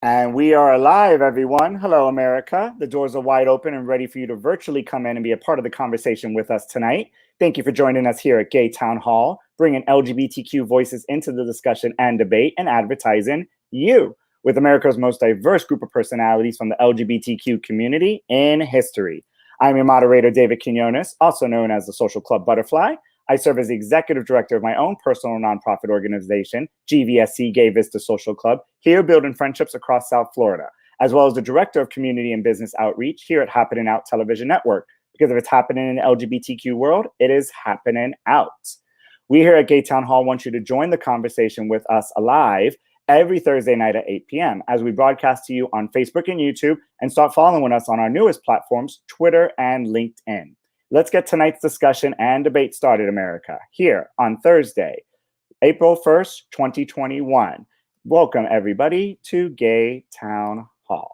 And we are live, everyone. Hello, America. The doors are wide open and ready for you to virtually come in and be a part of the conversation with us tonight. Thank you for joining us here at Gay Town Hall, bringing LGBTQ voices into the discussion and debate and advertising you with America's most diverse group of personalities from the LGBTQ community in history. I'm your moderator, David Quiñones, also known as the Social Club Butterfly. I serve as the executive director of my own personal nonprofit organization, GVSC Gay Vista Social Club, here building friendships across South Florida, as well as the director of community and business outreach here at Happening Out Television Network. Because if it's happening in the LGBTQ world, it is happening out. We here at Gay Town Hall want you to join the conversation with us live every Thursday night at 8 p.m. as we broadcast to you on Facebook and YouTube, and start following us on our newest platforms, Twitter and LinkedIn. Let's get tonight's discussion and debate started, America, here on Thursday, April 1st, 2021. Welcome, everybody, to Gay Town Hall.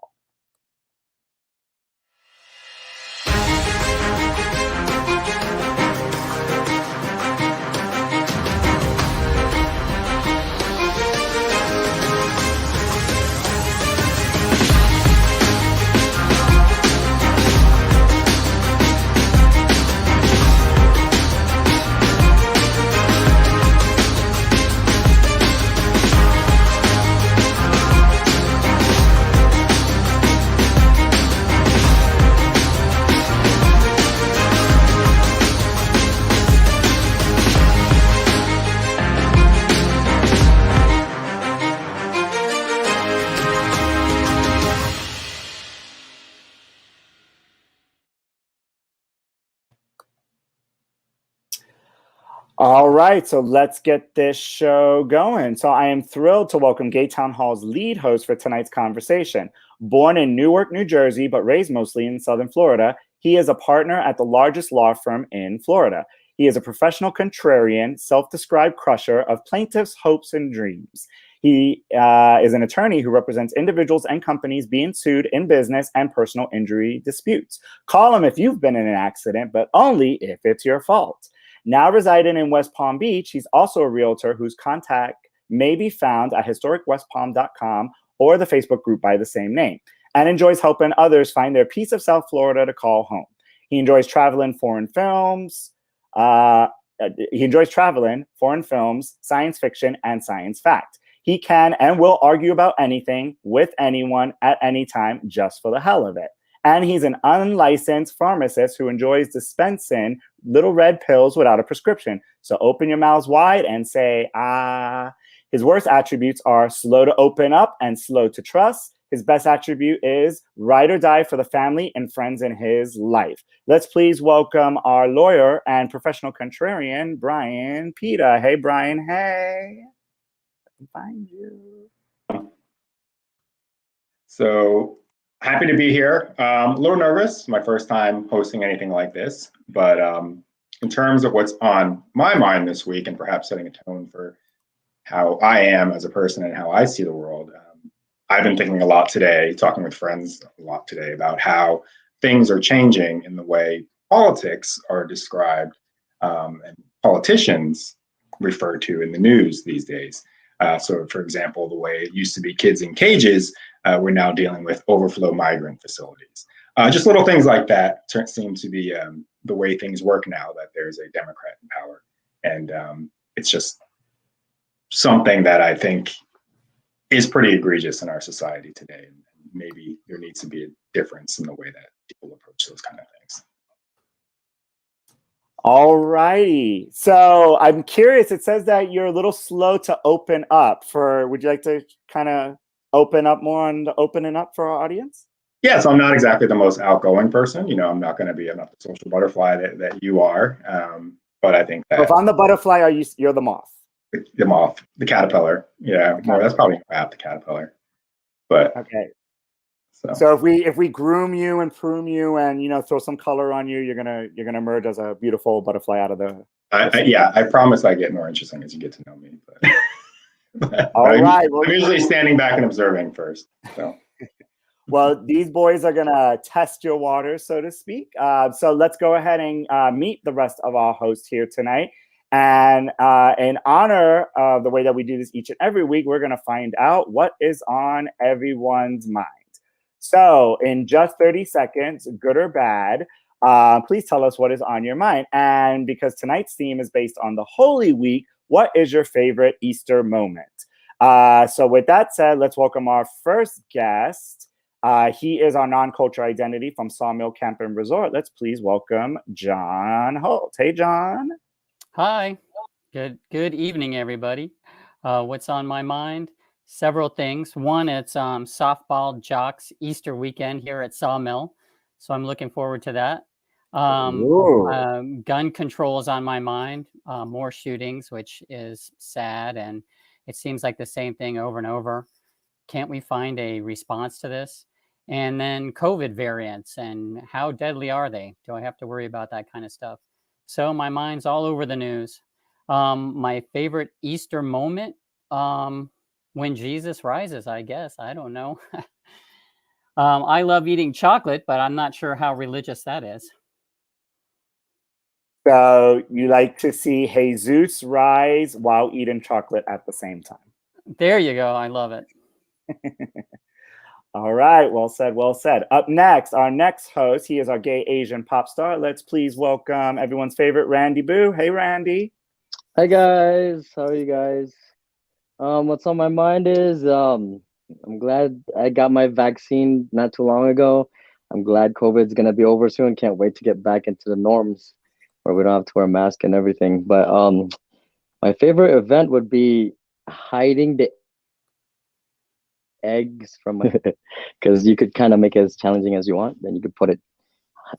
All right, so let's get this show going. So I am thrilled to welcome Gay Town Hall's lead host for tonight's conversation. Born in Newark, New Jersey, but raised mostly in Southern Florida, he is a partner at the largest law firm in Florida. He is a professional contrarian, self-described crusher of plaintiffs' hopes and dreams. He is an attorney who represents individuals and companies being sued in business and personal injury disputes. Call him if you've been in an accident, but only if it's your fault. Now residing in West Palm Beach, he's also a realtor whose contact may be found at historicwestpalm.com or the Facebook group by the same name, and enjoys helping others find their piece of South Florida to call home. He enjoys traveling, foreign films, science fiction, and science fact. He can and will argue about anything with anyone at any time just for the hell of it. And he's an unlicensed pharmacist who enjoys dispensing little red pills without a prescription. So open your mouths wide and say, ah. His worst attributes are slow to open up and slow to trust. His best attribute is ride or die for the family and friends in his life. Let's please welcome our lawyer and professional contrarian, Brian Pita. Hey, Brian, hey. I can find you. So, happy to be here. A little nervous, my first time hosting anything like this, but in terms of what's on my mind this week and perhaps setting a tone for how I am as a person and how I see the world, I've been thinking a lot today, talking with friends a lot today about how things are changing in the way politics are described and politicians referred to in the news these days. So, for example, the way it used to be kids in cages, we're now dealing with overflow migrant facilities. Just little things like that seem to be the way things work now that there's a Democrat in power. And it's just something that I think is pretty egregious in our society today. And maybe there needs to be a difference in the way that people approach those kind of things. All righty. So I'm curious, it says that you're a little slow to open up. Would you like to kind of open up more on the opening up for our audience? Yeah, so I'm not exactly the most outgoing person. I'm not going to be the social butterfly that you are. But I think that if I'm the butterfly, you're the moth? The moth, the caterpillar. Yeah, more, that's probably the caterpillar. But okay. So if we groom you and prune you and throw some color on you, you're gonna emerge as a beautiful butterfly out of the. I promise I get more interesting as you get to know me. But right. I'm usually standing back and observing first. So. Well, these boys are gonna test your water, so to speak. So let's go ahead and meet the rest of our hosts here tonight. And in honor of the way that we do this each and every week, we're gonna find out what is on everyone's mind. So in just 30 seconds, good or bad, please tell us what is on your mind. And because tonight's theme is based on the Holy Week, what is your favorite Easter moment? So with that said, let's welcome our first guest. He is our non-culture identity from Sawmill Camp and Resort. Let's please welcome John Holt. Hey, John. Hi. Good evening, everybody. What's on my mind? Several things. One, it's softball jocks Easter weekend here at Sawmill, so I'm looking forward to that. Gun control is on my mind. More shootings, which is sad, and it seems like the same thing over and over. Can't we find a response to this? And then COVID variants, and how deadly are they? Do I have to worry about that kind of stuff? So my mind's all over the news. My favorite Easter moment, when Jesus rises, I guess. I don't know. I love eating chocolate, but I'm not sure how religious that is. So you like to see Jesus rise while eating chocolate at the same time. There you go. I love it. All right. Well said. Well said. Up next, our next host, he is our gay Asian pop star. Let's please welcome everyone's favorite Randy Boo. Hey, Randy. Hi, guys. How are you guys? What's on my mind is I'm glad I got my vaccine not too long ago. I'm glad COVID's going to be over soon. Can't wait to get back into the norms where we don't have to wear a mask and everything. But my favorite event would be hiding the eggs from my because you could kind of make it as challenging as you want. Then you could put it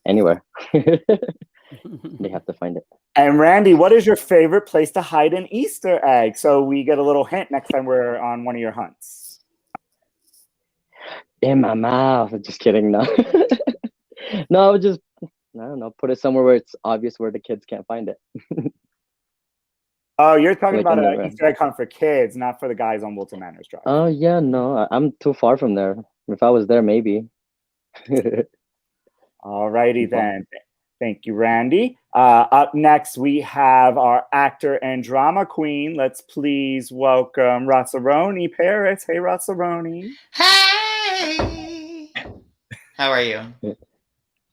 anywhere. They have to find it. And Randy, what is your favorite place to hide an Easter egg? So we get a little hint next time we're on one of your hunts. In my mouth. Just kidding. No. No, just, I don't know, put it somewhere where it's obvious where the kids can't find it. Oh, you're talking about an Easter egg hunt for kids, not for the guys on Wilton Manors Drive. Oh, yeah, no, I'm too far from there. If I was there, maybe. All righty then. Thank you, Randy. Up next, we have our actor and drama queen. Let's please welcome Rossaroni Paris. Hey, Rossaroni. Hey! How are you?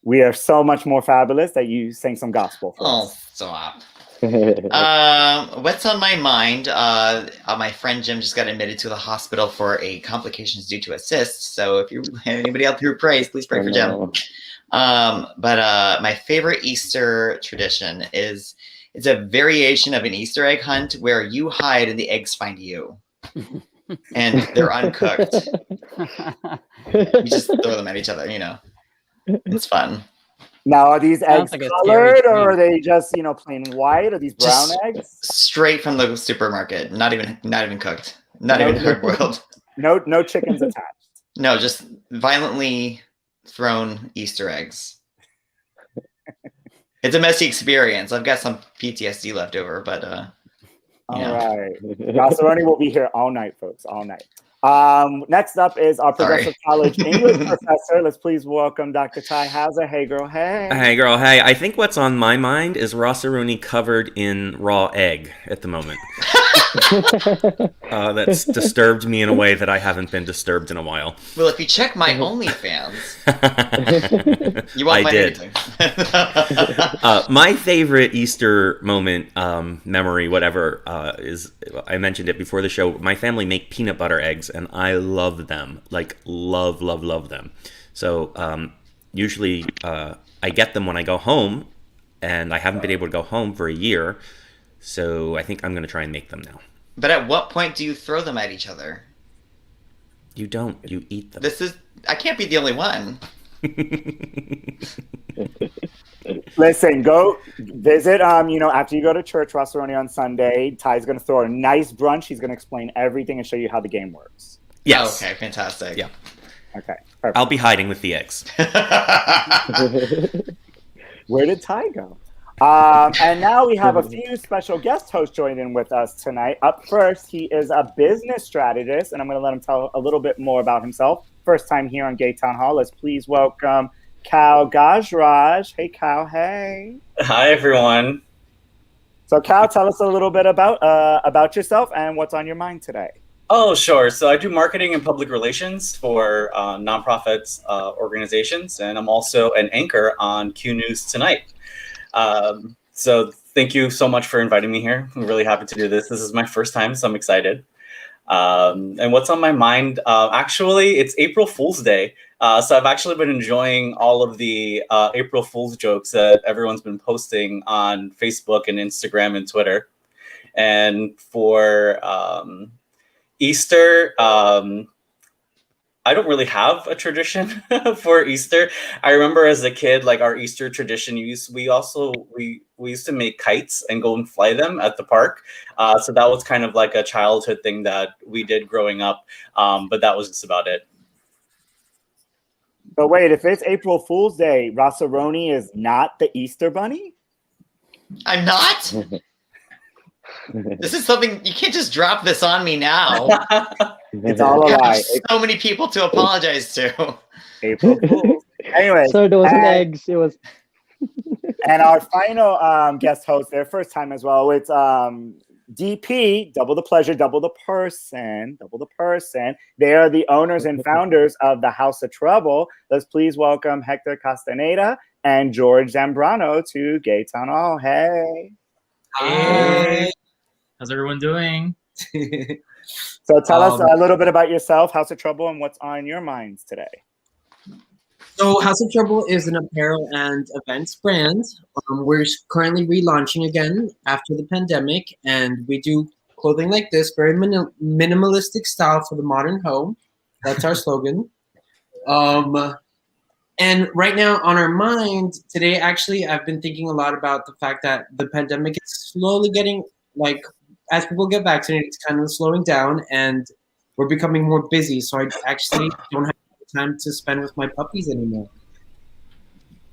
We are so much more fabulous that you sang some gospel for us. Stop. What's on my mind? My friend Jim just got admitted to the hospital for complications due to a cyst. So if you anybody out there who prays, please pray for Jim. But my favorite Easter tradition is it's a variation of an Easter egg hunt where you hide and the eggs find you. And they're uncooked. You just throw them at each other, It's fun. Now, are these eggs colored or are they just, plain white? Are these brown eggs? Straight from the supermarket. Not even cooked. Not even hard boiled. No chickens attached. No, just violently thrown Easter eggs. It's a messy experience. I've got some PTSD left over, but all right. Rossaroni will be here all night, folks, all night. Next up is our Progressive College English professor. Let's please welcome Dr. Ty Hauser. Hey, girl, hey. Hey, girl, hey. I think what's on my mind is Rossaroni covered in raw egg at the moment. That's disturbed me in a way that I haven't been disturbed in a while. Well, if you check my OnlyFans, you won't I find did. anything. My favorite Easter moment, memory, whatever, is, I mentioned it before the show, my family make peanut butter eggs, and I love them. Like, love, love, love them. So usually I get them when I go home, and I haven't been able to go home for a year, so I think I'm going to try and make them now. But at what point do you throw them at each other? You don't. You eat them. I can't be the only one. Listen, go visit, after you go to church, Rossaroni, on Sunday, Ty's going to throw a nice brunch. He's going to explain everything and show you how the game works. Yes. Oh, okay, fantastic. Yeah. Okay, perfect. I'll be hiding with the eggs. Where did Ty go? And now we have a few special guest hosts joining with us tonight. Up first, he is a business strategist, and I'm going to let him tell a little bit more about himself. First time here on Gay Town Hall. Let's please welcome Cal Gajraj. Hey, Cal. Hey. Hi, everyone. So, Cal, tell us a little bit about yourself and what's on your mind today. Oh, sure. So I do marketing and public relations for nonprofits organizations, and I'm also an anchor on Q News Tonight. So thank you so much for inviting me here. I'm really happy to do this. This is my first time, so I'm excited. And what's on my mind? Actually, it's April Fool's Day. So I've actually been enjoying all of the April Fool's jokes that everyone's been posting on Facebook and Instagram and Twitter. And for Easter, I don't really have a tradition for Easter. I remember as a kid, like our Easter tradition, we used to make kites and go and fly them at the park. So that was kind of like a childhood thing that we did growing up. But that was just about it. But wait, if it's April Fool's Day, Rossaroni is not the Easter Bunny? I'm not? This is something, you can't just drop this on me now. It's all a I lie. have so many people to apologize to. April Fool's. Anyway. So it wasn't eggs. It was. And our final guest host, their first time as well, it's DP, double the pleasure, double the person. They are the owners and founders of the House of Trouble. Let's please welcome Hector Castaneda and George Zambrano to Gay Town Hall. Hey. Hey. How's everyone doing? So tell us a little bit about yourself, House of Trouble, and what's on your minds today. So House of Trouble is an apparel and events brand. We're currently relaunching again after the pandemic, and we do clothing like this, very minimalistic style for the modern home. That's our slogan. And right now on our mind today, actually, I've been thinking a lot about the fact that the pandemic is slowly getting, like, as people get vaccinated, it's kind of slowing down, and we're becoming more busy. So I actually don't have time to spend with my puppies anymore.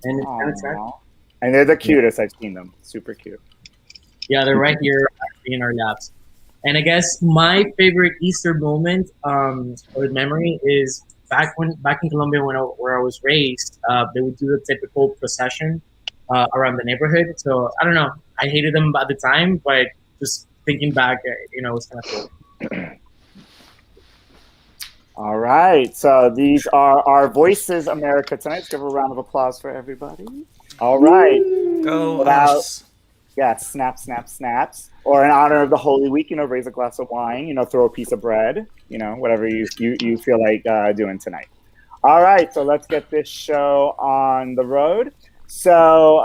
And it's kind of sad. And they're the cutest. I've seen them. Super cute. Yeah, they're right here in our laps. And I guess my favorite Easter moment or memory is back in Colombia where I was raised. They would do the typical procession around the neighborhood. So I don't know. I hated them at the time, but just thinking back, it was kind of cool. All right. So these are our Voices America tonight. Let's give a round of applause for everybody. All right. Go us. Yeah, snap, snap, snaps. Or in honor of the Holy Week, raise a glass of wine, throw a piece of bread, whatever you feel like doing tonight. All right, so let's get this show on the road. So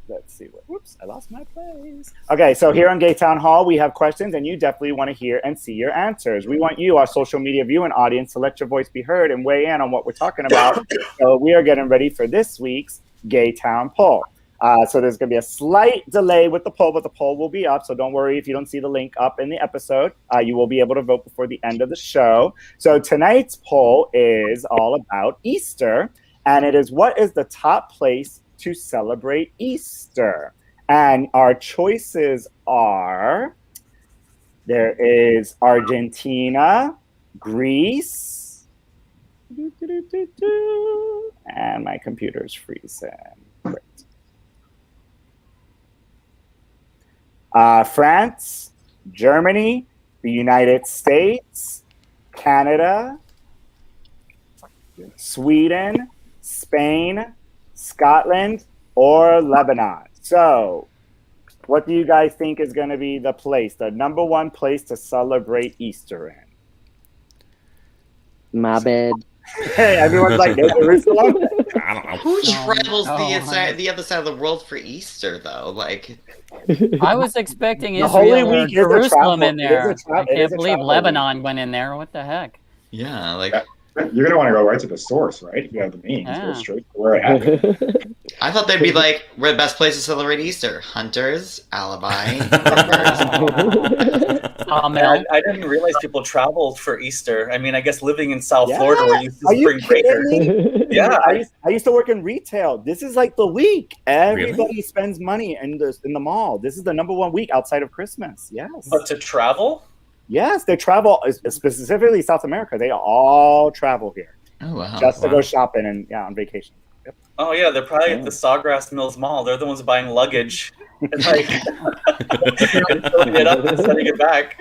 let's see. Whoops, I lost my place. Okay, so here on Gay Town Hall, we have questions, and you definitely want to hear and see your answers. We want you, our social media viewing audience, to let your voice be heard and weigh in on what we're talking about. So we are getting ready for this week's Gay Town Poll. So there's going to be a slight delay with the poll, but the poll will be up. So don't worry if you don't see the link up in the episode. You will be able to vote before the end of the show. So tonight's poll is all about Easter, and it is what is the top place to celebrate Easter? And our choices are, there is Argentina, Greece, and my computer's freezing. Great. France, Germany, the United States, Canada, Sweden, Spain, Scotland, or Lebanon. So, what do you guys think is going to be the number one place to celebrate Easter in? My bad. Hey, everyone's like, there's Jerusalem. I don't know. Who travels no, the other side of the world for Easter, though? Like, I was expecting The Holy Israel or Week is a Jerusalem travel- in it is there. a tra- I it is can't a believe travel Lebanon went in there. What the heck? yeah, like You're gonna want to go right to the source, right? If you have the means, go Yeah. straight to where it happened. I thought they'd be like, we're the best place to celebrate Easter. Hunters, Alibi. Mel. I didn't realize people traveled for Easter. I mean, I guess living in South Yeah. Florida, we're used to Are you spring breaker. kidding me? Yeah, I used to work in retail. This is like the week. Everybody spends money in the mall. This is the number one week outside of Christmas. Yes. but to travel, Yes, they travel, specifically South America. They all travel here Oh wow. just to go shopping and on vacation. oh yeah, they're probably at the Sawgrass Mills Mall. They're the ones buying luggage and like filling it up and sending it back.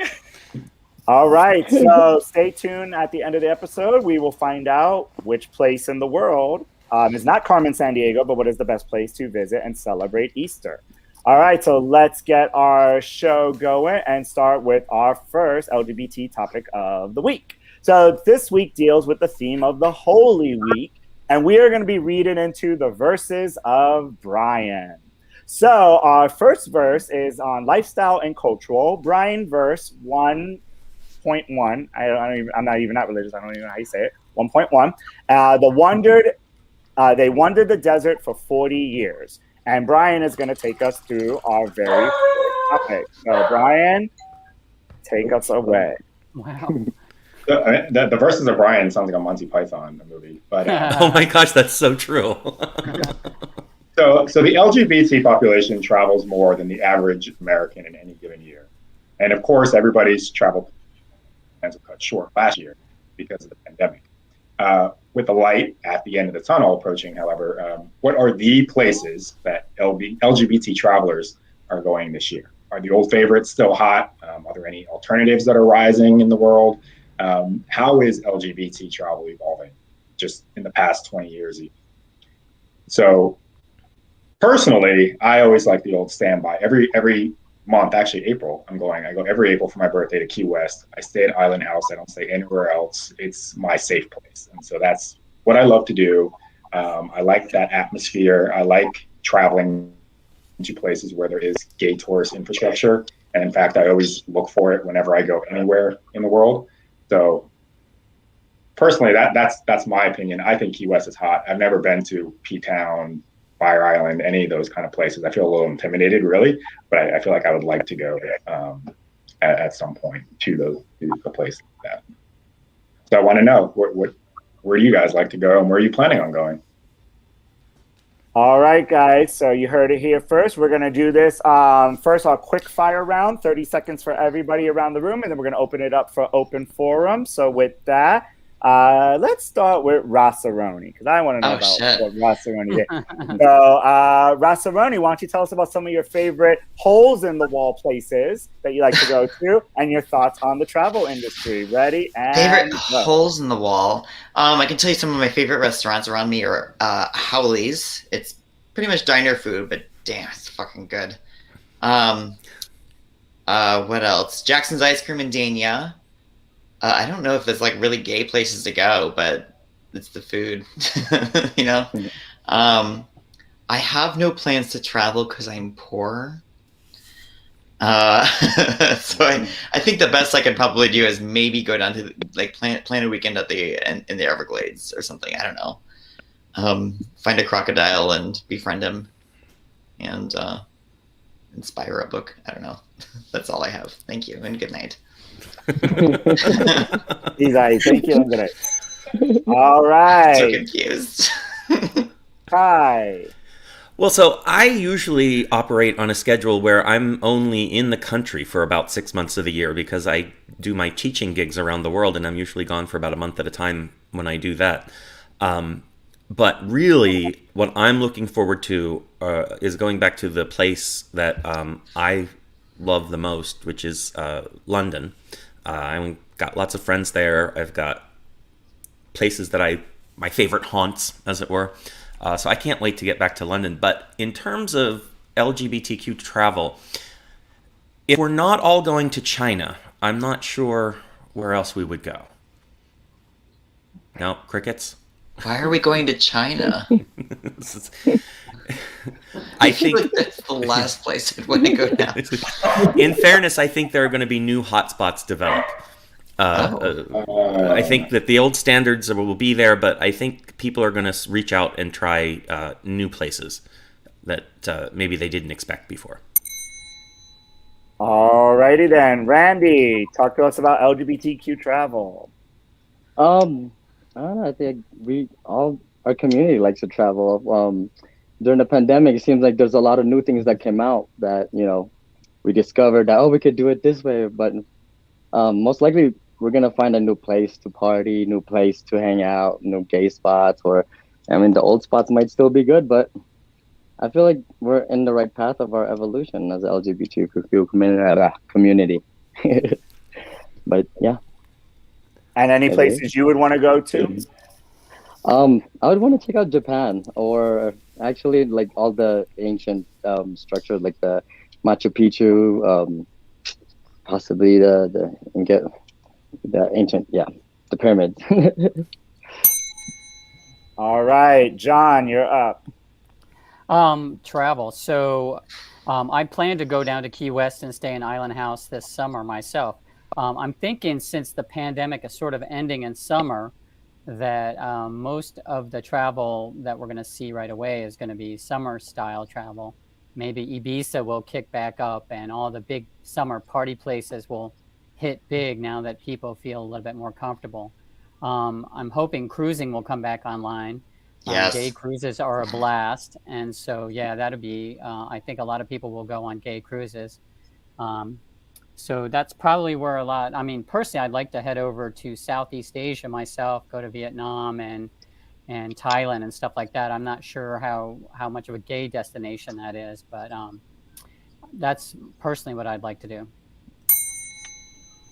All right, so stay tuned at the end of the episode. We will find out which place in the world is not Carmen San Diego, but what is the best place to visit and celebrate Easter. All right, so let's get our show going and start with our first LGBT topic of the week. So this week deals with the theme of the Holy Week, and we are going to be reading into the verses of Brian. So our first verse is on lifestyle and cultural. Brian, verse 1.1. I'm not even that religious. I don't even know how you say it. 1.1. They wandered the desert for 40 years. And Brian is going to take us through our very first topic. So, Brian, take us away. Wow. The verses of Brian sounds like a Monty Python movie, but Oh my gosh, that's so true. so the LGBT population travels more than the average American in any given year, and of course, everybody's travel plans were cut short last year because of the pandemic. With the light at the end of the tunnel approaching, however, what are the places that LGBT travelers are going this year? Are the old favorites still hot? Are there any alternatives that are rising in the world? How is LGBT travel evolving just in the past 20 years? So personally, I always like the old standby. Every month, actually April, I go every April for my birthday to Key West. I stay at Island House. I don't stay anywhere else. It's my safe place. And so that's what I love to do. I like that atmosphere. I like traveling to places where there is gay tourist infrastructure. And in fact, I always look for it whenever I go anywhere in the world. So personally, that's my opinion. I think Key West is hot. I've never been to P-Town, Fire Island, any of those kind of places. I feel a little intimidated, really, but I feel like I would like to go at some point to the place like that. So I want to know where do you guys like to go, and where are you planning on going? All right, guys. So you heard it here first. We're going to do this first, our quick fire round, 30 seconds for everybody around the room, and then we're going to open it up for open forum. So with that, let's start with Rossaroni, because I want to know what Rossaroni did. So, Rossaroni, why don't you tell us about some of your favorite holes in the wall places that you like to go to, and your thoughts on the travel industry. Ready? And Favorite go. holes in the wall. I can tell you some of my favorite restaurants around me are Howley's. It's pretty much diner food, but damn, it's fucking good. What else? Jackson's Ice Cream in Dania. I don't know if there's like really gay places to go, but it's the food, you know? I have no plans to travel because I'm poor. So I think the best I could probably do is maybe go down to like plan a weekend at in the Everglades or something. I don't know. Find a crocodile and befriend him, and inspire a book. I don't know. That's all I have. Thank you and good night. Thank you and good night. All right. So confused. Hi. Well, so I usually operate on a schedule where I'm only in the country for about 6 months of the year because I do my teaching gigs around the world, and I'm usually gone for about a month at a time when I do that. But really, what I'm looking forward to is going back to the place that I love the most, which is London. I've got lots of friends there. I've got places that my favorite haunts, as it were. So I can't wait to get back to London. But in terms of LGBTQ travel, if we're not all going to China, I'm not sure where else we would go. No, crickets? Why are we going to China? I think like that's the last place I'd want to go now. In fairness, I think there are going to be new hotspots develop. I think that the old standards will be there, but I think people are going to reach out and try new places that maybe they didn't expect before. Alrighty then, Randy, talk to us about LGBTQ travel. I don't know. I think our community likes to travel. During the pandemic, it seems like there's a lot of new things that came out that, we discovered that, we could do it this way. But most likely we're going to find a new place to party, new place to hang out, new gay spots, the old spots might still be good, but I feel like we're in the right path of our evolution as an LGBTQ community. But yeah. And any places you would want to go to? I would want to check out Japan, or actually like all the ancient structures, like the Machu Picchu, possibly the ancient, the pyramids. All right, John, you're up. Travel. So I plan to go down to Key West and stay in Island House this summer myself. I'm thinking, since the pandemic is sort of ending in summer, that most of the travel that we're going to see right away is going to be summer style travel. Maybe Ibiza will kick back up and all the big summer party places will hit big now that people feel a little bit more comfortable. I'm hoping cruising will come back online. Yes. Gay cruises are a blast. And so, that'll be, I think a lot of people will go on gay cruises. So that's probably where personally, I'd like to head over to Southeast Asia myself, go to Vietnam and Thailand and stuff like that. I'm not sure how much of a gay destination that is, but that's personally what I'd like to do.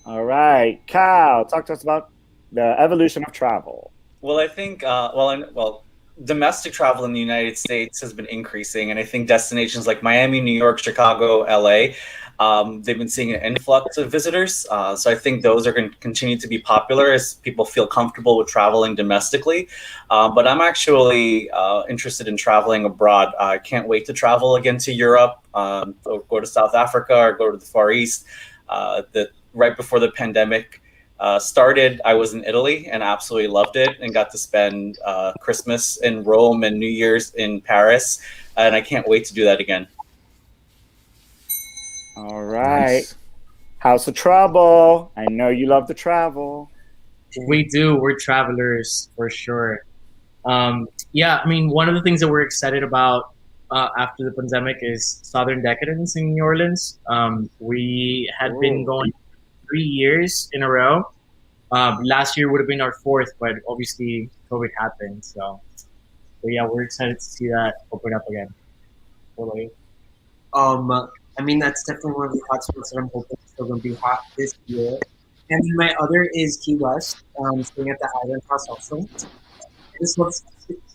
All right, Cal, talk to us about the evolution of travel. Well, I think, domestic travel in the United States has been increasing, and I think destinations like Miami, New York, Chicago, LA, they've been seeing an influx of visitors. So I think those are going to continue to be popular as people feel comfortable with traveling domestically. But I'm actually interested in traveling abroad. I can't wait to travel again to Europe, or go to South Africa, or go to the Far East. Right before the pandemic started, I was in Italy and absolutely loved it, and got to spend Christmas in Rome and New Year's in Paris. And I can't wait to do that again. All right. Nice. House of Trouble. I know you love to travel. We do. We're travelers for sure. One of the things that we're excited about after the pandemic is Southern Decadence in New Orleans. We had been going 3 years in a row. Last year would have been our fourth, but obviously COVID happened. So we're excited to see that open up again. What about you? That's definitely one of the hotspots that I'm hoping is still going to be hot this year. And then my other is Key West, staying at the Island House also.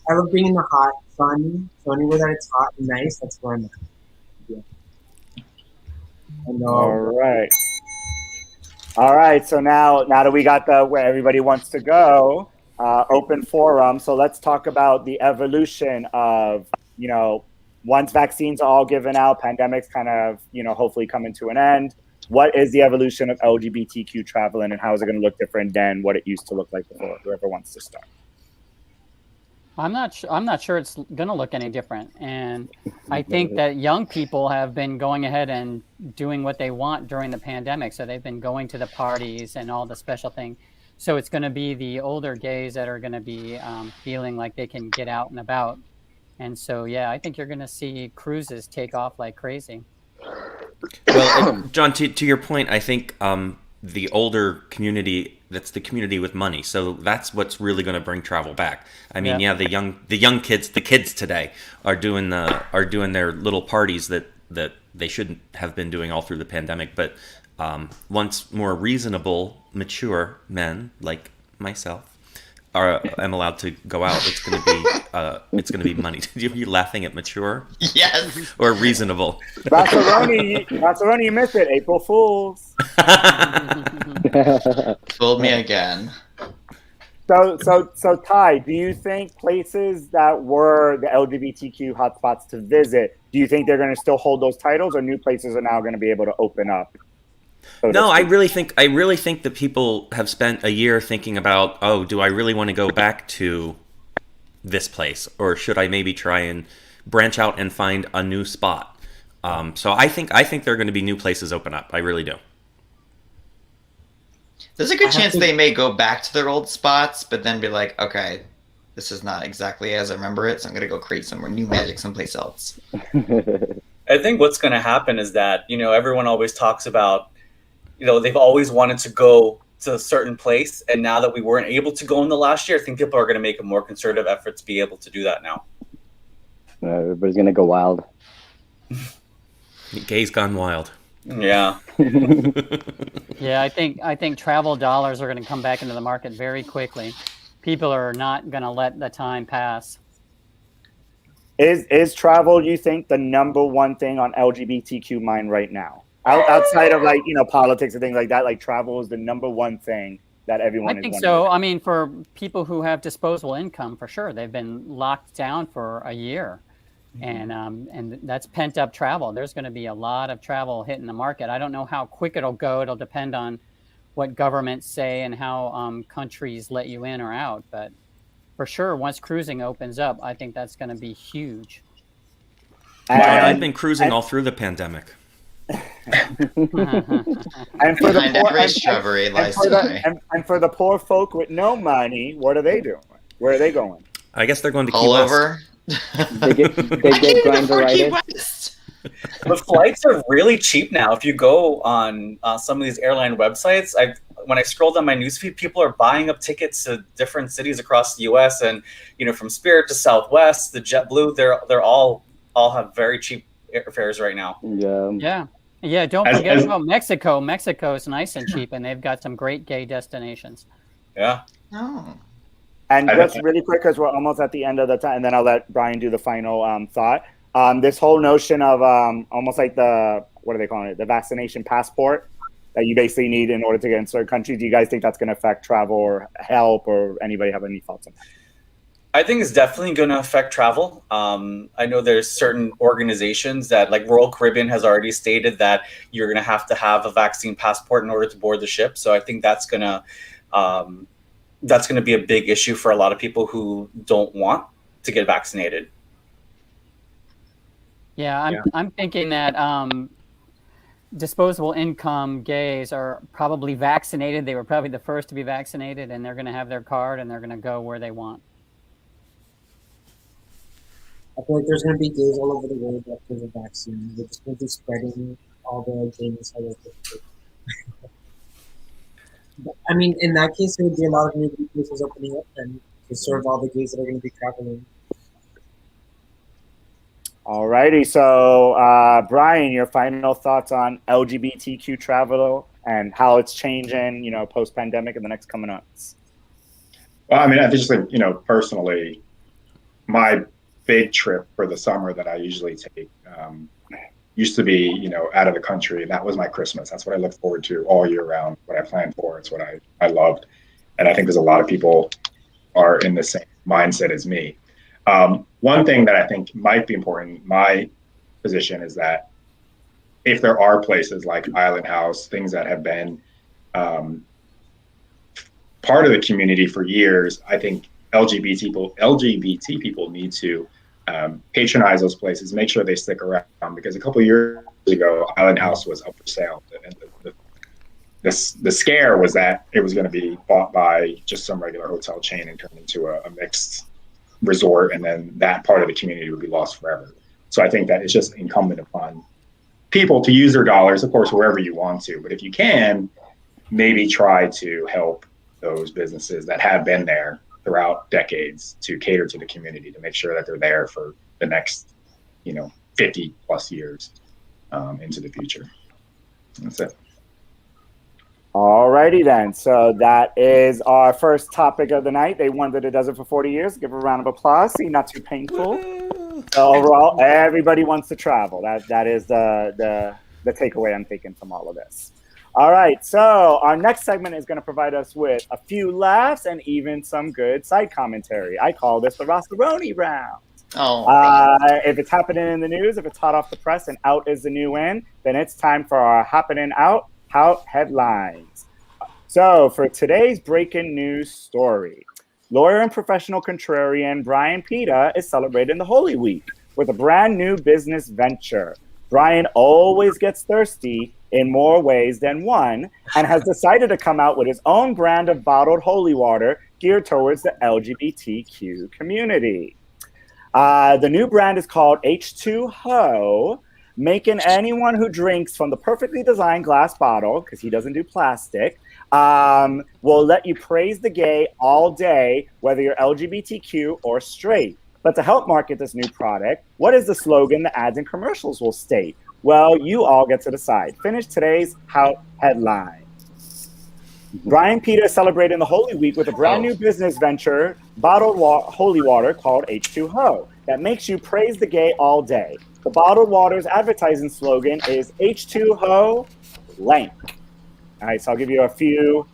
I love being in the hot sun, so anywhere that it's hot and nice, that's where I'm at. Yeah. All right. So now that we got where everybody wants to go, open forum. So let's talk about the evolution of, once vaccines are all given out, pandemics kind of, hopefully coming to an end. What is the evolution of LGBTQ traveling, and how is it going to look different than what it used to look like before? Whoever wants to start. I'm not sure it's going to look any different. And I think that young people have been going ahead and doing what they want during the pandemic. So they've been going to the parties and all the special things. So it's going to be the older gays that are going to be feeling like they can get out and about. And so, I think you're going to see cruises take off like crazy. Well, John, to your point, I think the older community, that's the community with money. So that's what's really going to bring travel back. The young kids, the kids today are doing their little parties that that they shouldn't have been doing all through the pandemic. But once more reasonable, mature men like myself am allowed to go out, it's going to be money. You're laughing at mature? Yes. Or reasonable? Razzaroni, you missed it. April Fools. Fooled me again. So Ty, do you think places that were the LGBTQ hotspots to visit, do you think they're going to still hold those titles, or new places are now going to be able to open up? No, I really think that people have spent a year thinking about, oh, do I really want to go back to this place, or should I maybe try and branch out and find a new spot? So I think there are going to be new places open up. I really do. There's a good chance they may go back to their old spots, but then be like, okay, this is not exactly as I remember it, so I'm going to go create some new magic someplace else. I think what's going to happen is that, everyone always talks about, they've always wanted to go to a certain place, and now that we weren't able to go in the last year, I think people are going to make a more concerted effort to be able to do that now. Everybody's going to go wild. Gays gone wild. Yeah. Yeah, I think travel dollars are going to come back into the market very quickly. People are not going to let the time pass. Is travel, you think, the number one thing on LGBTQ mind right now? Outside of politics and things like that, like travel is the number one thing that everyone is. I think so. I mean, for people who have disposable income, for sure, they've been locked down for a year. And that's pent up travel. There's going to be a lot of travel hitting the market. I don't know how quick it'll go. It'll depend on what governments say and how countries let you in or out. But for sure, once cruising opens up, I think that's going to be huge. I've been cruising all through the pandemic. And for the poor folk with no money, what are they doing? Where are they going? I guess they're going to all over. They get grinder. The flights are really cheap now. If you go on some of these airline websites, when I scroll down my newsfeed, people are buying up tickets to different cities across the U.S. and from Spirit to Southwest, the JetBlue, they're all have very cheap airfares right now. Yeah. Don't forget about Mexico. Mexico is nice and cheap, and they've got some great gay destinations. Yeah. Oh. And just really quick, because we're almost at the end of the time, and then I'll let Brian do the final thought. This whole notion of almost like what are they calling it? The vaccination passport that you basically need in order to get in certain countries. Do you guys think that's going to affect travel or help, or anybody have any thoughts on that? I think it's definitely going to affect travel. I know there's certain organizations that, like Royal Caribbean has already stated that you're going to have a vaccine passport in order to board the ship. So I think that's going to be a big issue for a lot of people who don't want to get vaccinated. Yeah, I'm thinking that disposable income gays are probably vaccinated. They were probably the first to be vaccinated, and they're going to have their card, and they're going to go where they want. I feel like there's going to be gays all over the world after the vaccine. They're just going to be spreading all the gayness all over the world. I mean, in that case, there would be a lot of new places opening up and to serve all the gays that are going to be traveling. Alrighty, so Brian, your final thoughts on LGBTQ travel and how it's changing, post-pandemic in the next coming months. Well, I mean, I just think, personally, my big trip for the summer that I usually take used to be, out of the country. That was my Christmas. That's what I look forward to all year round, what I planned for. It's what I loved. And I think there's a lot of people are in the same mindset as me. One thing that I think might be important, my position is that if there are places like Island House, things that have been part of the community for years, I think LGBT people need to patronize those places, make sure they stick around, because a couple of years ago, Island House was up for sale. And the scare was that it was going to be bought by just some regular hotel chain and turned into a mixed resort, and then that part of the community would be lost forever. So I think that it's just incumbent upon people to use their dollars, of course, wherever you want to, but if you can, maybe try to help those businesses that have been there throughout decades to cater to the community, to make sure that they're there for the next 50 plus years. into the future. That's it. Alrighty then. So that is our first topic of the night. They won that it does it for 40 years. Give a round of applause. See, not too painful. So overall, everybody wants to travel. That is the takeaway I'm taking from all of this. All right. So our next segment is going to provide us with a few laughs and even some good side commentary. I call this the Rostaroni round. If it's happening in the news, if it's hot off the press and out is the new in, then it's time for our happening out headlines. So for today's breaking news story, lawyer and professional contrarian Brian Pita is celebrating the Holy Week with a brand new business venture. Brian always gets thirsty in more ways than one and has decided to come out with his own brand of bottled holy water geared towards the LGBTQ community. The new brand is called H2Ho, making anyone who drinks from the perfectly designed glass bottle, because he doesn't do plastic, will let you praise the gay all day, whether you're LGBTQ or straight. But to help market this new product, what is the slogan the ads and commercials will state? Well, you all get to decide. Finish today's headline. Brian Pita is celebrating the Holy Week with a brand new business venture, bottled holy water called H2Ho, that makes you praise the gay all day. The bottled water's advertising slogan is H2Ho blank. All right, so I'll give you a few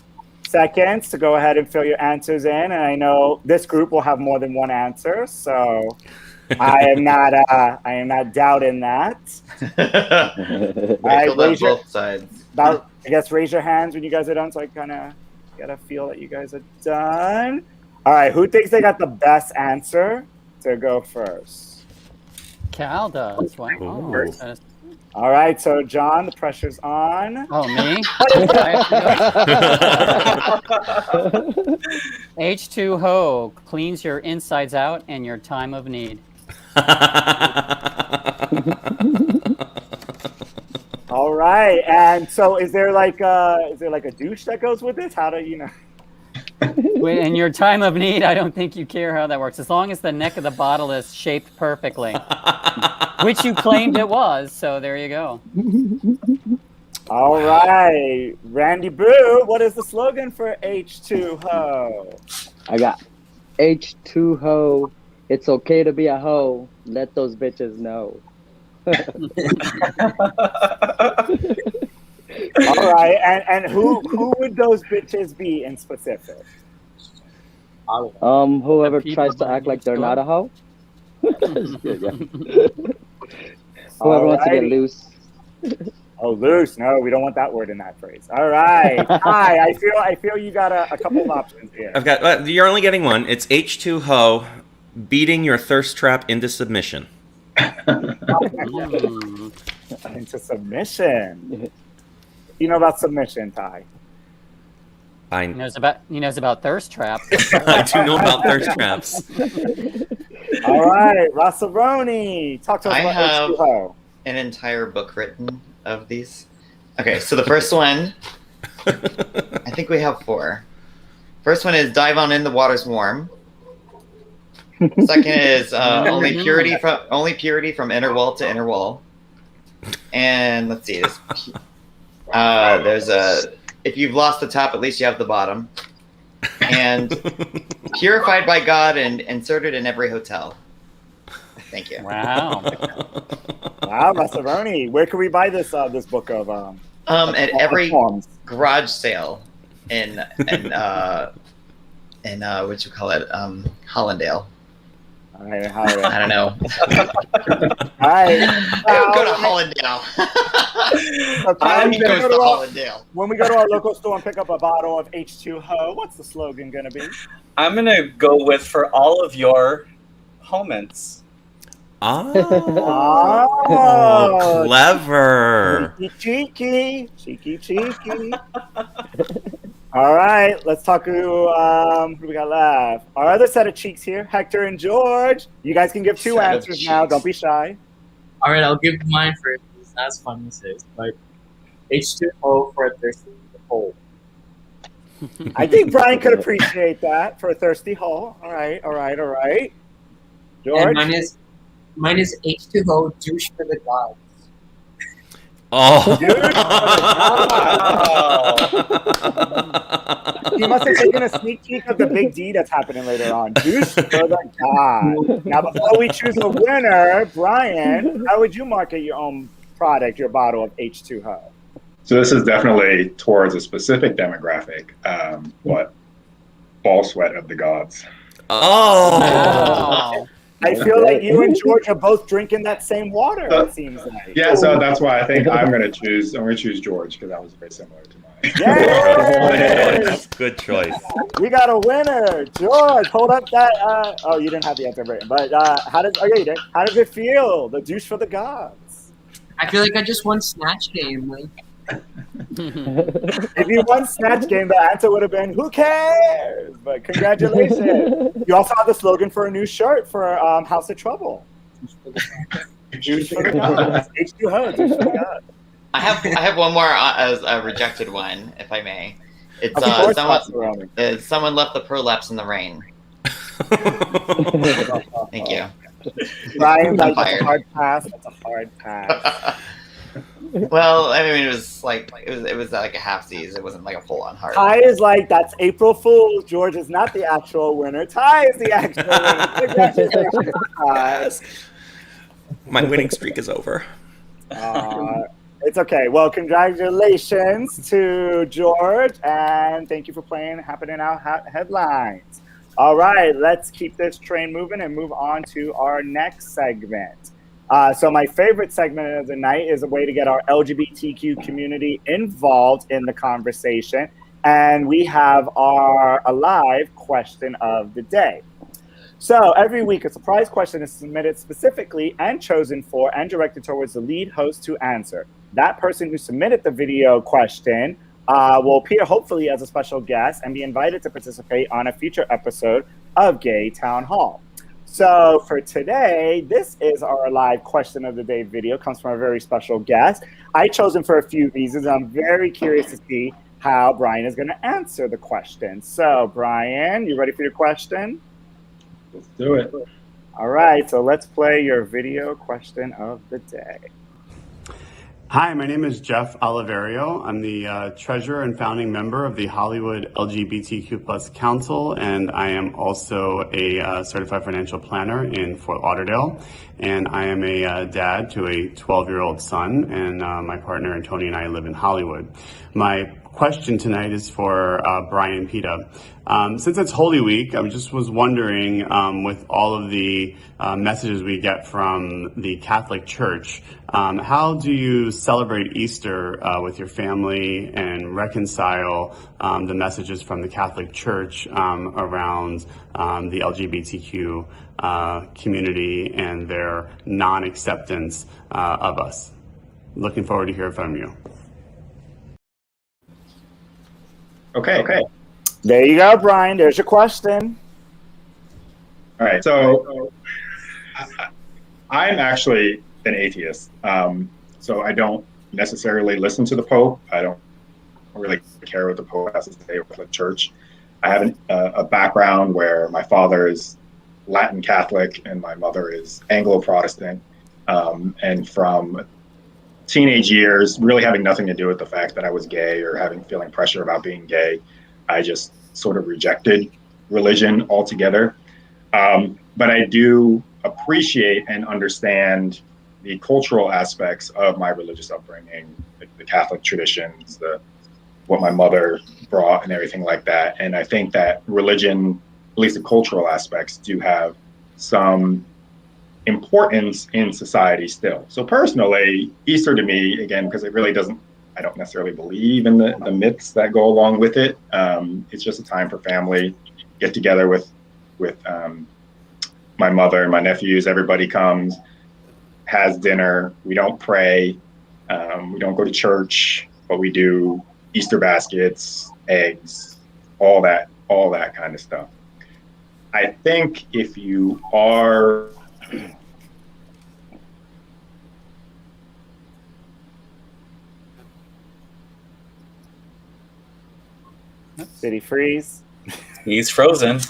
seconds to go ahead and fill your answers in. And I know this group will have more than one answer, so I am not doubting that. I feel on both sides. I guess raise your hands when you guys are done, so I kind of get a feel that you guys are done. All right, who thinks they got the best answer to go first? Cal does. Wow. All right, so John, the pressure's on. Oh, me? H2Ho cleans your insides out in your time of need. All right, and so is there like a douche that goes with this? How do you know? In your time of need, I don't think you care how that works, as long as the neck of the bottle is shaped perfectly, which you claimed it was. So there you go. All right, Randy Boo, what is the slogan for H2Ho? I got H2Ho. It's okay to be a hoe. Let those bitches know. All right, and who would those bitches be in specific? Whoever tries to act like they're not a hoe. Whoever wants to get loose. Oh, loose? No, we don't want that word in that phrase. All right. Hi, I feel you got a couple of options here. I've got. You're only getting one. It's H2Ho, beating your thirst trap into submission. Into submission. You know about submission, Ty? He knows about thirst traps. I do know about thirst traps. All right, Rosaroni, talk to us about H2Ho. An entire book written of these. Okay, so the first one, I think we have 4. First one is dive on in, the water's warm. Second is only purity from inner wall to inner wall. And let's see, there's if you've lost the top, at least you have the bottom. And purified by God and inserted in every hotel. Thank you. Wow. Wow, Rosaroni. Where can we buy this book of at every garage sale in what you call it? Hollandale. All right, I don't know. All right. I don't go to Hollandale. When we go to our local store and pick up a bottle of H2Ho, what's the slogan going to be? I'm going to go with for all of your homents. Oh, clever. Cheeky. All right, let's talk to who we got left. Our other set of cheeks here, Hector and George. You guys can give 2 answers now. Don't be shy. All right, I'll give mine first. That's fun to say, but H2O for a thirsty hole. I think Brian could appreciate that for a thirsty hole. All right. George? And mine is H2O, douche for the gods. Oh. He must have taken a sneak peek of the big D that's happening later on. Douche for the God. Now, before we choose a winner, Brian, how would you market your own product, your bottle of H2O? So this is definitely towards a specific demographic, but ball sweat of the gods. Oh. I feel like you and George are both drinking that same water, it seems like. Yeah, so that's why I think I'm gonna choose George, because that was very similar to mine. Yes! Good choice. We got a winner. George, hold up that oh, you didn't have the answer written, but how does it feel? The douche for the gods. I feel like I just won Snatch Game. Like, if you won Snatch Game, the answer would have been, who cares? But congratulations. You also have the slogan for a new shirt for House of Trouble. Douche for the gods. H2O, douche for the gods. I have one more as a rejected one, if I may. It's someone left the prolapse in the rain. Thank you. Ryan, that's a hard pass. That's a hard pass. Well, I mean, it was like a half season. It wasn't like a full-on hard. Ty is like, that's April Fool's. George is not the actual winner. Ty is the actual winner. Yes. My winning streak is over. It's okay. Well, congratulations to George, and thank you for playing Happening Out Headlines. All right, let's keep this train moving and move on to our next segment. So my favorite segment of the night is a way to get our LGBTQ community involved in the conversation. And we have our Alive question of the day. So every week, a surprise question is submitted specifically and chosen for and directed towards the lead host to answer. That person who submitted the video question will appear hopefully as a special guest and be invited to participate on a future episode of Gay Town Hall. So for today, this is our live question of the day video. It comes from a very special guest. I chose him for a few reasons. I'm very curious to see how Brian is going to answer the question. So Brian, you ready for your question? Let's do it. All right, so let's play your video question of the day. Hi, my name is Jeff Oliverio. I'm the treasurer and founding member of the Hollywood LGBTQ+ Council, and I am also a certified financial planner in Fort Lauderdale. And I am a dad to a 12-year-old son, and my partner Tony and I live in Hollywood. My question tonight is for Brian Pita. Since it's Holy Week, I just was wondering, with all of the messages we get from the Catholic Church, how do you celebrate Easter with your family and reconcile the messages from the Catholic Church around the LGBTQ community and their non-acceptance of us? Looking forward to hearing from you. Okay. There you go, Brian. There's your question. All right. So I'm actually an atheist. So I don't necessarily listen to the Pope. I don't really care what the Pope has to say with the church. I have a background where my father is Latin Catholic and my mother is Anglo-Protestant. And from teenage years, really having nothing to do with the fact that I was gay or feeling pressure about being gay, I just sort of rejected religion altogether. But I do appreciate and understand the cultural aspects of my religious upbringing, the Catholic traditions, what my mother brought and everything like that. And I think that religion, at least the cultural aspects, do have some importance in society still. So personally, Easter to me, again, because it really doesn't, I don't necessarily believe in the myths that go along with it. It's just a time for family, get together with my mother and my nephews. Everybody comes, has dinner. We don't pray. We don't go to church, but we do Easter baskets, eggs, all that kind of stuff. I think if you are Did he freeze? He's frozen.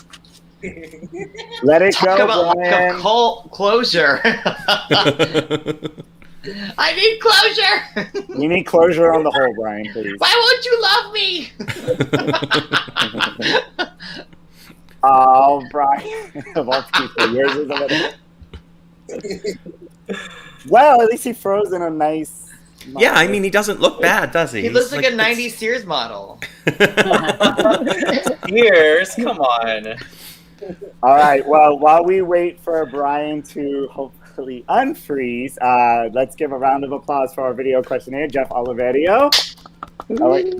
Let it Talk go, about Brian. cult closure. I need closure. You need closure on the whole, Brian, please. Why won't you love me? Oh, Brian, of all people, yours is a little. Well, at least he froze in a nice. Yeah, I mean, he doesn't look bad, does he? He looks like a it's- 90s Sears model. Years, come on. All right. Well, while we wait for Brian to hopefully unfreeze, let's give a round of applause for our video questionnaire, Jeff Oliverio. Oh, wait.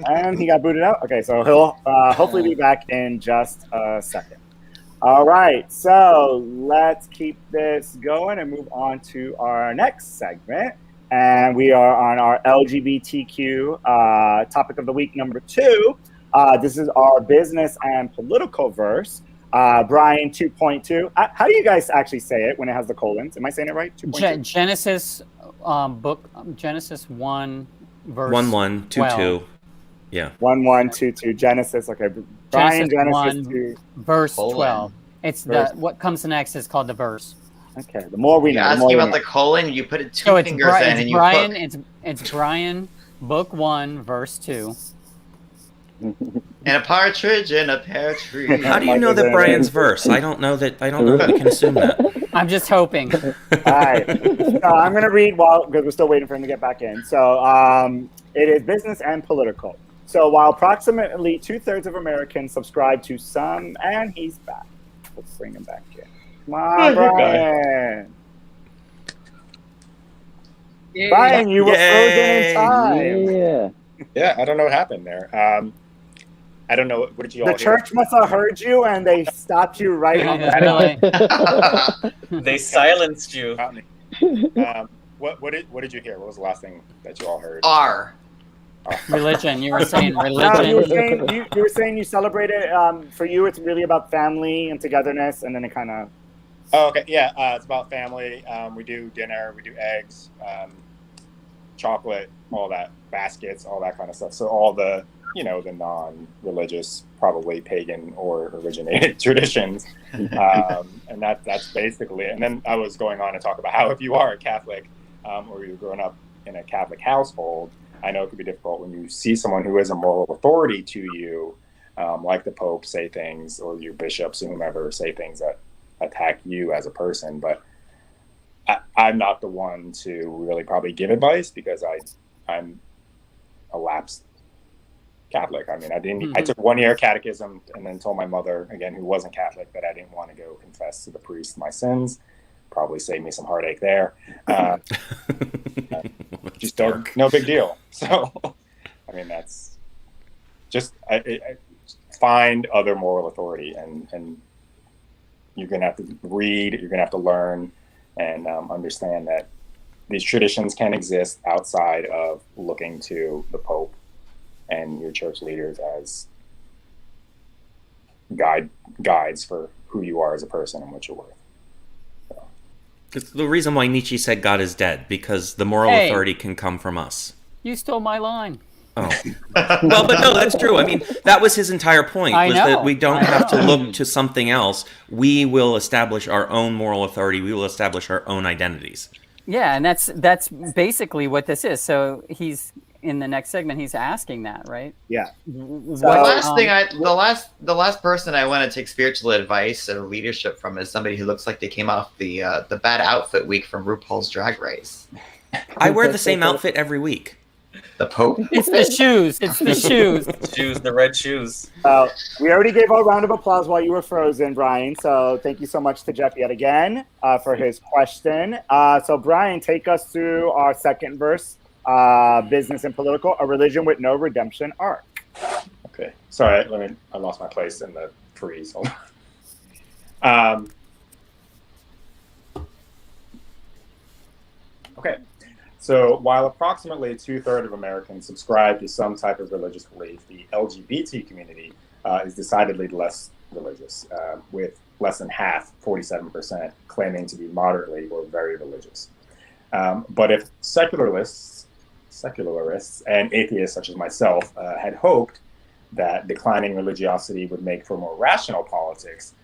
And he got booted out. Okay, so he'll hopefully be back in just a second. All right, so let's keep this going and move on to our next segment. And we are on our LGBTQ topic of the week number 2. This is our business and political verse. Brian 2.2. How do you guys actually say it when it has the colons? Am I saying it right? 2.2? Genesis Genesis 1 verse 1:1, 2:2. Yeah. 1:1, 2:2. Genesis. Okay. Brian, Genesis 1 2. verse Colon. 12. It's Verse. what comes next is called the verse. Okay. The more we You know, ask the more me we about know. the colon, you put it 2 So it's, fingers in and you Brian. hook. It's Brian, book 1, verse 2. And a partridge in a pear tree. How do you know that Brian's verse? I don't know that we can assume that. I'm just hoping. All right. So I'm going to read because we're still waiting for him to get back in. So it is business and political. So while approximately 2/3 of Americans subscribe to some, and he's back. Let's bring him back in. Come on, Brian. Yay. Brian, you were frozen in Yay. time. Yeah. Yeah, I don't know what happened there. I don't know. What did you all The church must have heard you, and they stopped you right on that. Really? They silenced you. What did you hear? What was the last thing that you all heard? R. Religion. You were saying You were religion. saying you celebrate it. For you, it's really about family and togetherness, and then it kind of. Oh, okay. Yeah, it's about family. We do dinner. We do eggs, chocolate, all that, baskets, all that kind of stuff. So all the the non-religious, probably pagan or originated traditions, and that's basically it. And then I was going on to talk about how if you are a Catholic or you're growing up in a Catholic household, I know it could be difficult when you see someone who is a moral authority to you, like the Pope, say things, or your bishops or whomever say things that attack you as a person. But I'm not the one to really probably give advice because I'm a lapsed Catholic. I mean, I took 1 year of catechism and then told my mother, again, who wasn't Catholic, that I didn't want to go confess to the priest my sins. Probably saved me some heartache there. Just no big deal. So, I mean, that's just I find other moral authority, and you're gonna have to read. You're gonna have to learn and understand that these traditions can exist outside of looking to the Pope and your church leaders as guides for who you are as a person and what you're worth. It's the reason why Nietzsche said God is dead, because the moral authority can come from us. You stole my line. Oh. Well, but no, that's true. I mean, that was his entire point, that we don't have to look to something else. We will establish our own moral authority. We will establish our own identities. Yeah, and that's basically what this is. So he's in the next segment. He's asking that, right? Yeah. The last person I want to take spiritual advice or leadership from is somebody who looks like they came off the bad outfit week from RuPaul's Drag Race. I wear the same outfit every week. The Pope. It's the shoes. It's the shoes. Shoes, the red shoes. We already gave a round of applause while you were frozen, Brian. So thank you so much to Jeff yet again for his question. So Brian, take us through our second verse, business and political, a religion with no redemption arc. Okay. Sorry, I lost my place in the freeze. Hold on. Okay. So while approximately 2/3 of Americans subscribe to some type of religious belief, the LGBT community is decidedly less religious, with less than half, 47%, claiming to be moderately or very religious. But if secularists and atheists such as myself had hoped that declining religiosity would make for more rational politics,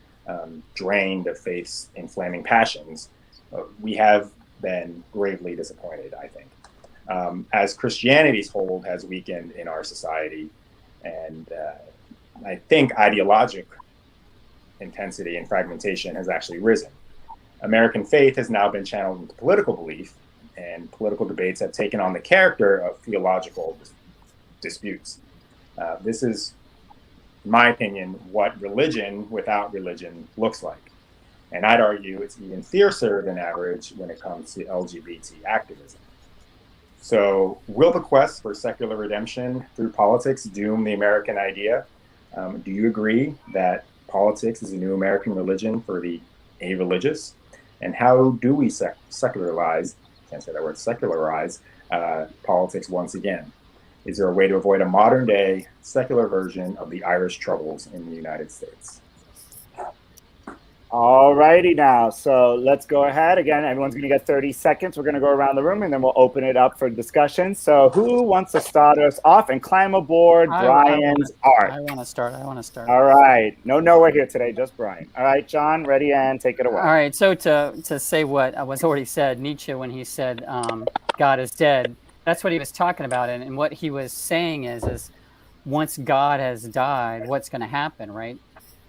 drained of faith's inflaming passions, we have been gravely disappointed, I think. As Christianity's hold has weakened in our society, and I think ideologic intensity and fragmentation has actually risen. American faith has now been channeled into political belief, and political debates have taken on the character of theological disputes. This is, in my opinion, what religion without religion looks like. And I'd argue it's even fiercer than average when it comes to LGBT activism. So will the quest for secular redemption through politics doom the American idea? Do you agree that politics is a new American religion for the a-religious? And how do we secularize, can't say that word, secularize politics once again? Is there a way to avoid a modern day secular version of the Irish Troubles in the United States? All righty now. So let's go ahead. Again, everyone's going to get 30 seconds. We're going to go around the room and then we'll open it up for discussion. So who wants to start us off and climb aboard Brian's art? I want to start. All right. No Noah here today, just Brian. All right, John, ready and take it away. All right. So to say what was already said, Nietzsche, when he said God is dead, that's what he was talking about. And what he was saying is once God has died, what's going to happen, right?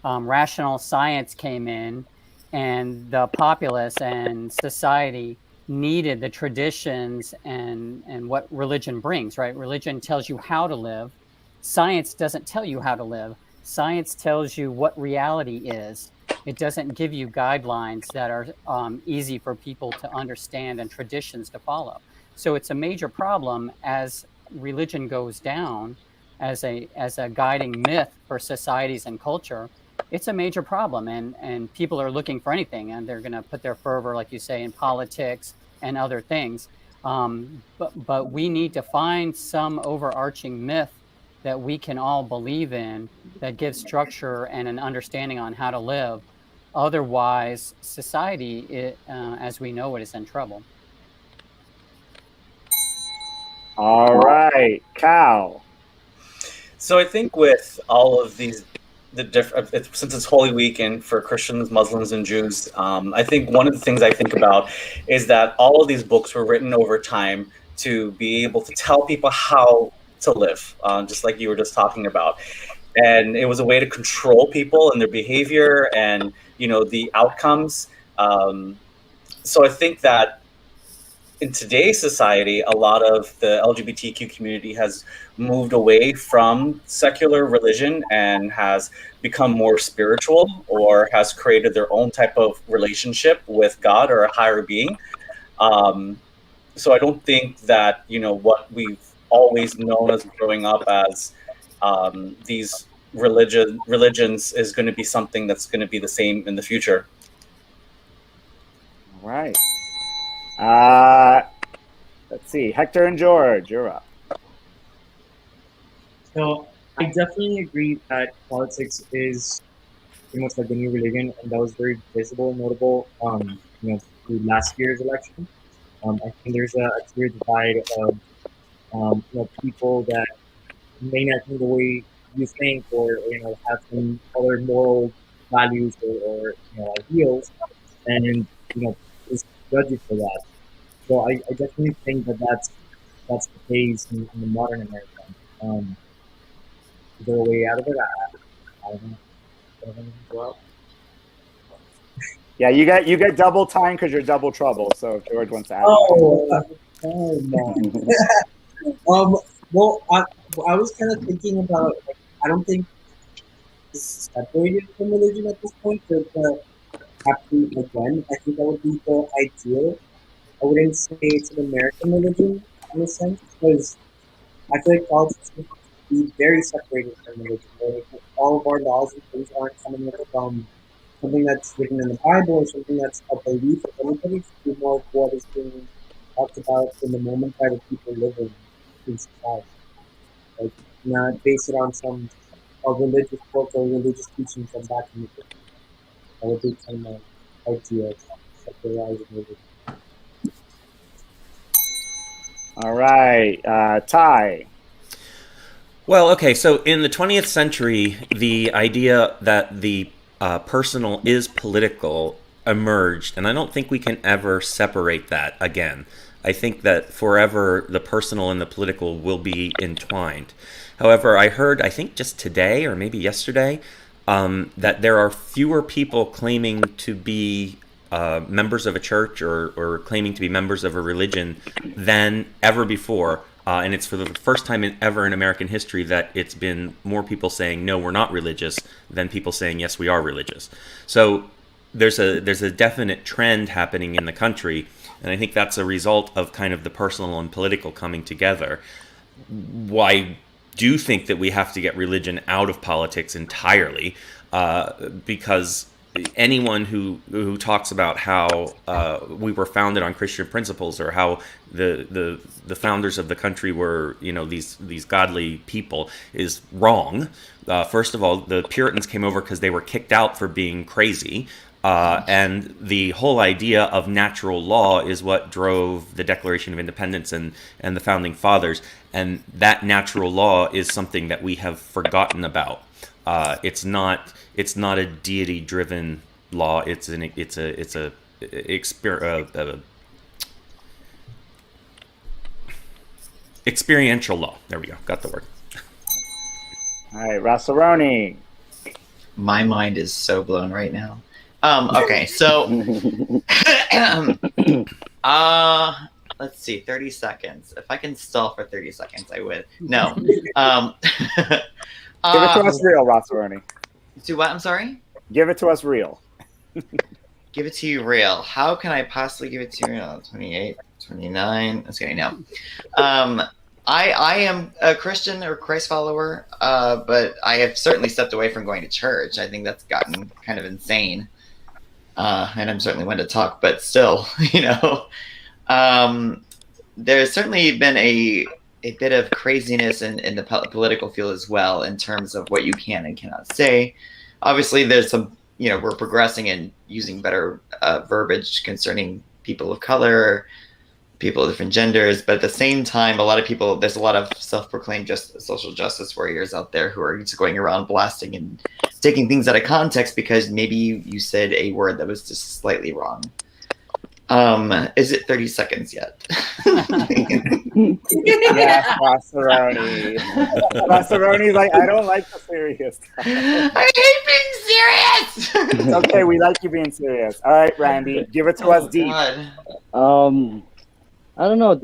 Rational science came in, and the populace and society needed the traditions and what religion brings, right? Religion tells you how to live. Science doesn't tell you how to live. Science tells you what reality is. It doesn't give you guidelines that are easy for people to understand and traditions to follow. So it's a major problem as religion goes down as a guiding myth for societies and culture. It's a major problem, and people are looking for anything, and they're going to put their fervor, like you say, in politics and other things. But we need to find some overarching myth that we can all believe in that gives structure and an understanding on how to live. Otherwise, society, as we know it, is in trouble. All right, Cal. So I think with all of these, since it's Holy Week and for Christians, Muslims, and Jews, I think one of the things I think about is that all of these books were written over time to be able to tell people how to live, just like you were just talking about. And it was a way to control people and their behavior and, the outcomes. So I think that in today's society, a lot of the LGBTQ community has moved away from secular religion and has become more spiritual, or has created their own type of relationship with God or a higher being. So I don't think that, what we've always known as growing up as these religions is going to be something that's going to be the same in the future. All right. Let's see. Hector and George, you're up. So I definitely agree that politics is pretty much like the new religion, and that was very visible and notable, through last year's election. I think there's a clear divide of, people that may not think the way you think, or have some other moral values or ideals, and just judge you for that. So I definitely think that that's the case in the modern America. Is there a way out of it? I don't know. Yeah, you get double time because you're double trouble. So if George wants to add. Oh man. Well, I was kind of thinking about, I don't think this is separated from religion at this point, but again, I think that would be the ideal. I wouldn't say it's an American religion in a sense, because I feel like politics would be very separated from religion. Like, all of our laws and things aren't coming from something that's written in the Bible or something that's a belief of everybody. It should be more of what is being talked about in the moment by the people living in society. Like, not base it on some religious book or religious teaching from back in the day. That would be kind of idea of secularizing religion. All right, Ty. Well, okay, so in the 20th century, the idea that the personal is political emerged, and I don't think we can ever separate that again. I think that forever the personal and the political will be entwined. However, I heard, I think just today or maybe yesterday, that there are fewer people claiming to be members of a church or claiming to be members of a religion than ever before. And it's for the first time ever in American history that it's been more people saying, no, we're not religious, than people saying, yes, we are religious. So there's a definite trend happening in the country, and I think that's a result of kind of the personal and political coming together. Why do think that we have to get religion out of politics entirely, because anyone who talks about how we were founded on Christian principles, or how the founders of the country were, you know, these godly people, is wrong. First of all, the Puritans came over because they were kicked out for being crazy. And the whole idea of natural law is what drove the Declaration of Independence and the Founding Fathers. And that natural law is something that we have forgotten about. It's not a deity-driven law. It's a experiential law. There we go. Got the word. All right, Rossaroni. My mind is so blown right now. Okay, so let's see, 30 seconds. If I can stall for 30 seconds, I would. No. Give it to us real, Rossaroni. Do what? I'm sorry? Give it to us real. Give it to you real. How can I possibly give it to you real? 28, 29. Okay, no. I am a Christian or Christ follower, but I have certainly stepped away from going to church. I think that's gotten kind of insane. And I'm certainly one to talk, but still, you know, there's certainly been a bit of craziness in the political field as well, in terms of what you can and cannot say. Obviously, there's some, you know, we're progressing and using better verbiage concerning people of color, people of different genders, but at the same time, there's a lot of self-proclaimed social justice warriors out there who are just going around blasting and taking things out of context because maybe you said a word that was just slightly wrong. Is it 30 seconds yet? Yes, Rossaroni. Rossaroni's like, I don't like the serious stuff. I hate being serious! It's okay, we like you being serious. All right, Randy, give it to us deep. God. I don't know.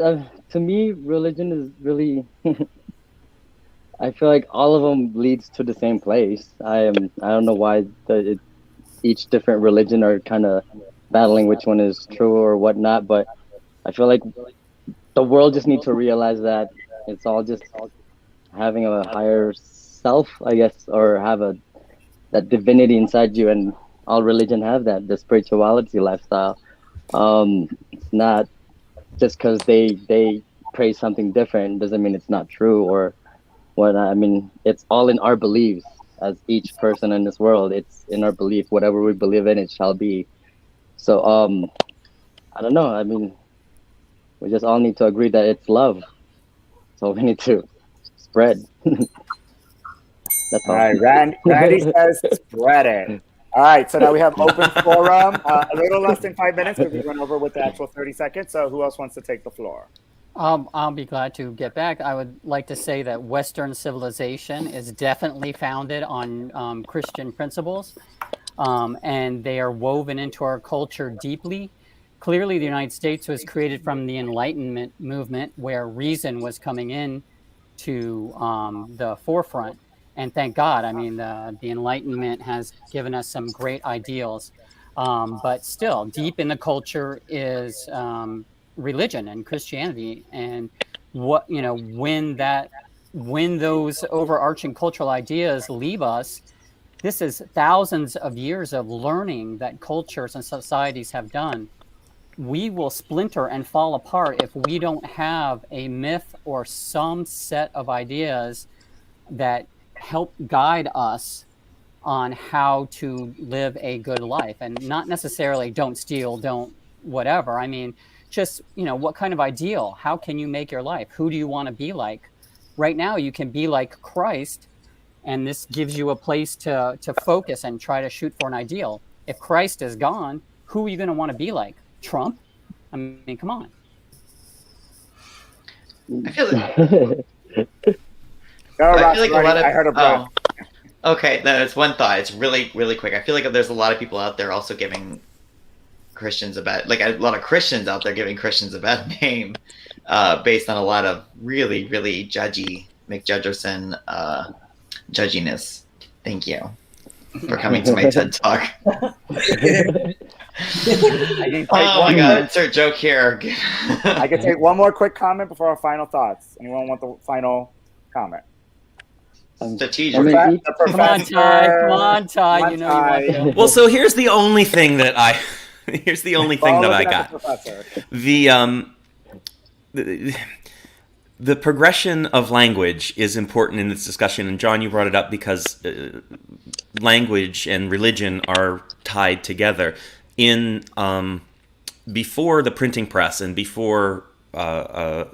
To me, religion is really. I feel like all of them leads to the same place. I don't know why each different religion are kind of battling which one is true or whatnot, but I feel like the world just needs to realize that it's all just having a higher self, I guess, or have that divinity inside you, and all religion have that, the spirituality lifestyle. It's not just because they praise something different doesn't mean it's not true or what. I mean, it's all in our beliefs as each person in this world. It's in our belief. Whatever we believe in, it shall be. So, I don't know. I mean, we just all need to agree that it's love. So we need to spread. That's all. All right, Randy says spread it. All right, so now we have open forum. A little less than 5 minutes because we went over with the actual 30 seconds. So who else wants to take the floor? I'll be glad to get back. I would like to say that Western civilization is definitely founded on Christian principles, and they are woven into our culture deeply. Clearly, the United States was created from the Enlightenment movement, where reason was coming in to the forefront. And thank God, I mean, the Enlightenment has given us some great ideals. But still, deep in the culture is religion and Christianity. And what, you know, when those overarching cultural ideas leave us, this is thousands of years of learning that cultures and societies have done. We will splinter and fall apart if we don't have a myth or some set of ideas that help guide us on how to live a good life. And not necessarily don't steal, don't whatever. I mean, just, you know, what kind of ideal? How can you make your life? Who do you want to be like? Right now, you can be like Christ, and this gives you a place to focus and try to shoot for an ideal. If Christ is gone, who are you going to want to be like? Trump? I mean, come on. I feel like, No, I feel like a lot of. I heard a breath. Okay, no, it's one thought. It's really, really quick. I feel like there's a lot of people out there also giving Christians a bad, like a lot of Christians out there giving Christians a bad name, based on a lot of really, really judgy McJudgerson judginess. Thank you for coming to my TED Talk. Oh my God! Insert joke here. I can take one more quick comment before our final thoughts. Anyone want the final comment? Strategic. Come on, Ty. You know you want to. Well, so here's the only thing that I got. The progression of language is important in this discussion, and John, you brought it up because language and religion are tied together. In before the printing press and before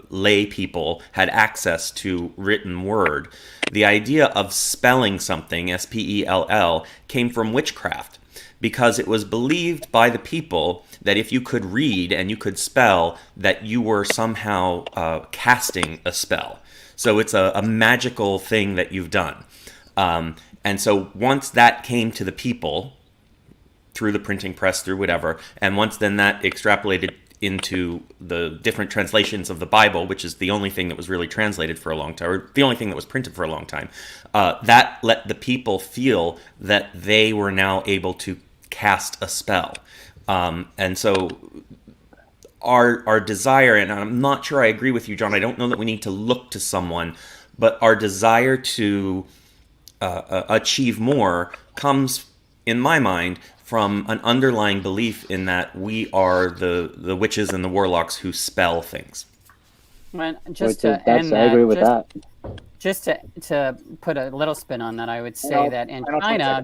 lay people had access to written word, the idea of spelling something, S-P-E-L-L, came from witchcraft, because it was believed by the people that if you could read and you could spell, that you were somehow casting a spell. So it's a magical thing that you've done. And so once that came to the people, through the printing press, through whatever, and once then that extrapolated into the different translations of the Bible, which is the only thing that was really translated for a long time, or the only thing that was printed for a long time, that let the people feel that they were now able to cast a spell. And so our desire, and I'm not sure I agree with you, John, I don't know that we need to look to someone, but our desire to achieve more comes, in my mind, from an underlying belief in that we are the witches and the warlocks who spell things. Well, just to end that, I agree with that. Just to put a little spin on that, I would say that in China,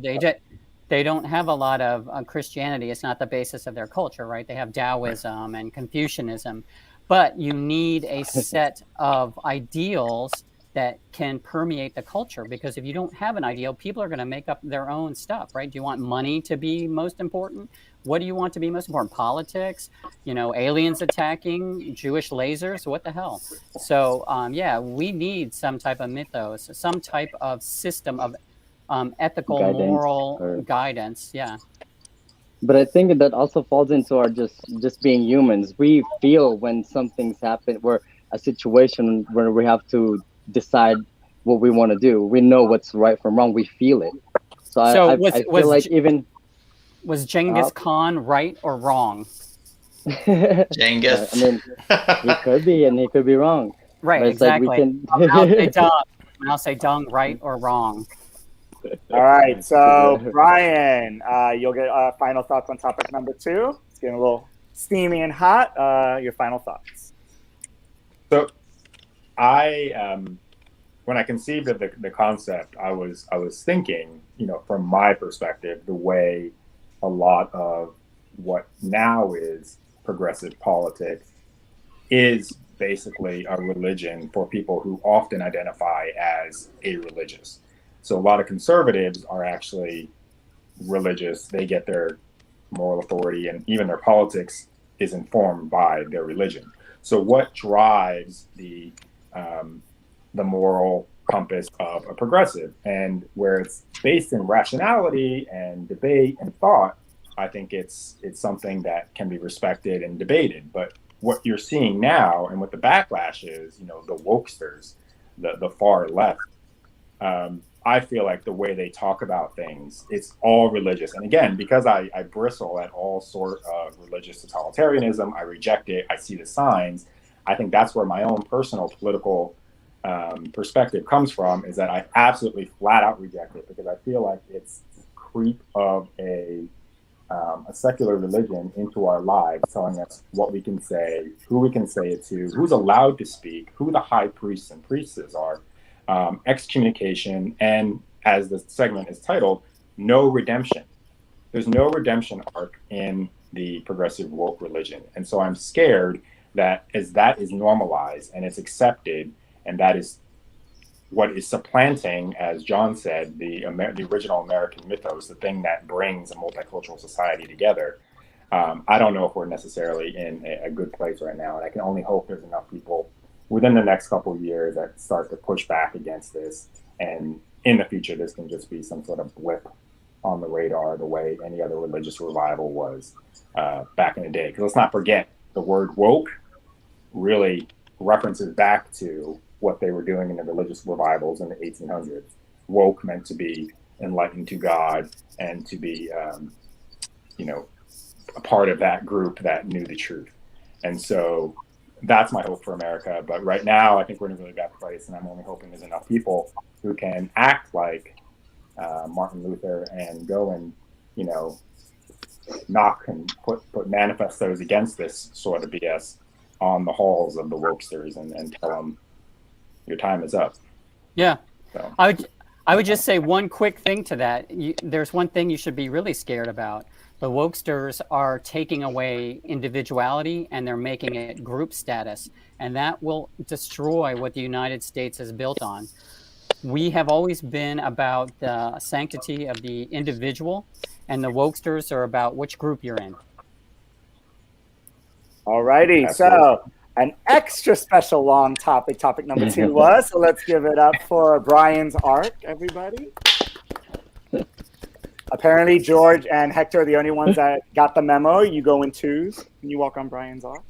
they don't have a lot of Christianity. It's not the basis of their culture, right? They have Taoism and Confucianism. But you need a set of ideals that can permeate the culture, because if you don't have an ideal, people are going to make up their own stuff, right? Do you want money to be most important? What do you want to be most important? Politics, aliens attacking, Jewish lasers, what the hell? So we need some type of mythos, some type of system of ethical, moral guidance. Yeah. But I think that also falls into our just being humans. We feel when something's happened, where a situation where we have to decide what we want to do. We know what's right from wrong. We feel it. So I feel like even... Was Genghis Khan right or wrong? Genghis. I mean, he could be and he could be wrong. Right, exactly. I'll say dung, right or wrong. All right, so Brian, you'll get final thoughts on topic number 2. It's getting a little steamy and hot. Your final thoughts. So when I conceived of the concept, I was thinking, from my perspective, the way a lot of what now is progressive politics is basically a religion for people who often identify as a-religious. So a lot of conservatives are actually religious. They get their moral authority, and even their politics is informed by their religion. So what drives the moral compass of a progressive, and where it's based in rationality and debate and thought, I think it's something that can be respected and debated. But what you're seeing now, and what the backlash is, the wokesters, the far left, I feel like the way they talk about things, it's all religious. And again, because I bristle at all sort of religious totalitarianism, I reject it, I see the signs. I think that's where my own personal political perspective comes from, is that I absolutely flat out reject it, because I feel like it's creep of a secular religion into our lives, telling us what we can say, who we can say it to, who's allowed to speak, who the high priests and priestesses are, excommunication, and as the segment is titled, no redemption. There's no redemption arc in the progressive woke religion. And so I'm scared that as that is normalized and it's accepted, and that is what is supplanting, as John said, the original American mythos, the thing that brings a multicultural society together, I don't know if we're necessarily in a good place right now, and I can only hope there's enough people within the next couple of years that start to push back against this, and in the future this can just be some sort of blip on the radar the way any other religious revival was back in the day. Because let's not forget, the word woke really references back to what they were doing in the religious revivals in the 1800s. Woke meant to be enlightened to God and to be, a part of that group that knew the truth. And so that's my hope for America. But right now, I think we're in a really bad place, and I'm only hoping there's enough people who can act like Martin Luther and go and, knock and put manifestos against this sort of BS on the halls of the wokesters and tell them your time is up. Yeah. So. I would just say one quick thing to that. There's one thing you should be really scared about. The wokesters are taking away individuality and they're making it group status. And that will destroy what the United States is built on. We have always been about the sanctity of the individual, and the wokesters are about which group you're in. All righty. So an extra special long topic number 2 was. So let's give it up for Brian's arc, everybody. Apparently, George and Hector are the only ones that got the memo. You go in twos. Can you walk on Brian's arc?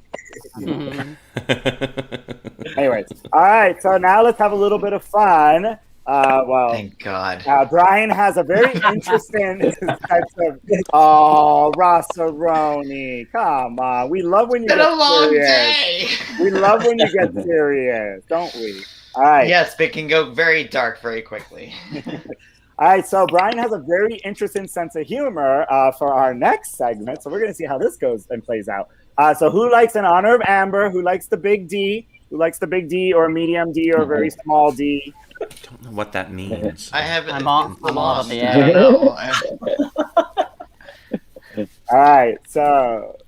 Anyways, all right. So now let's have a little bit of fun. Thank God. Brian has a very interesting types of. Oh, Rossaroni, come on. We love when you it's get been a long serious. day. We love when you get serious, don't we? All right. Yes, but it can go very dark very quickly. All right, so Brian has a very interesting sense of humor for our next segment. So we're going to see how this goes and plays out. So who likes, in honor of Amber, who likes the big D? Who likes the big D or medium D or very small D? I don't know what that means. I'm all of the I A. All right, so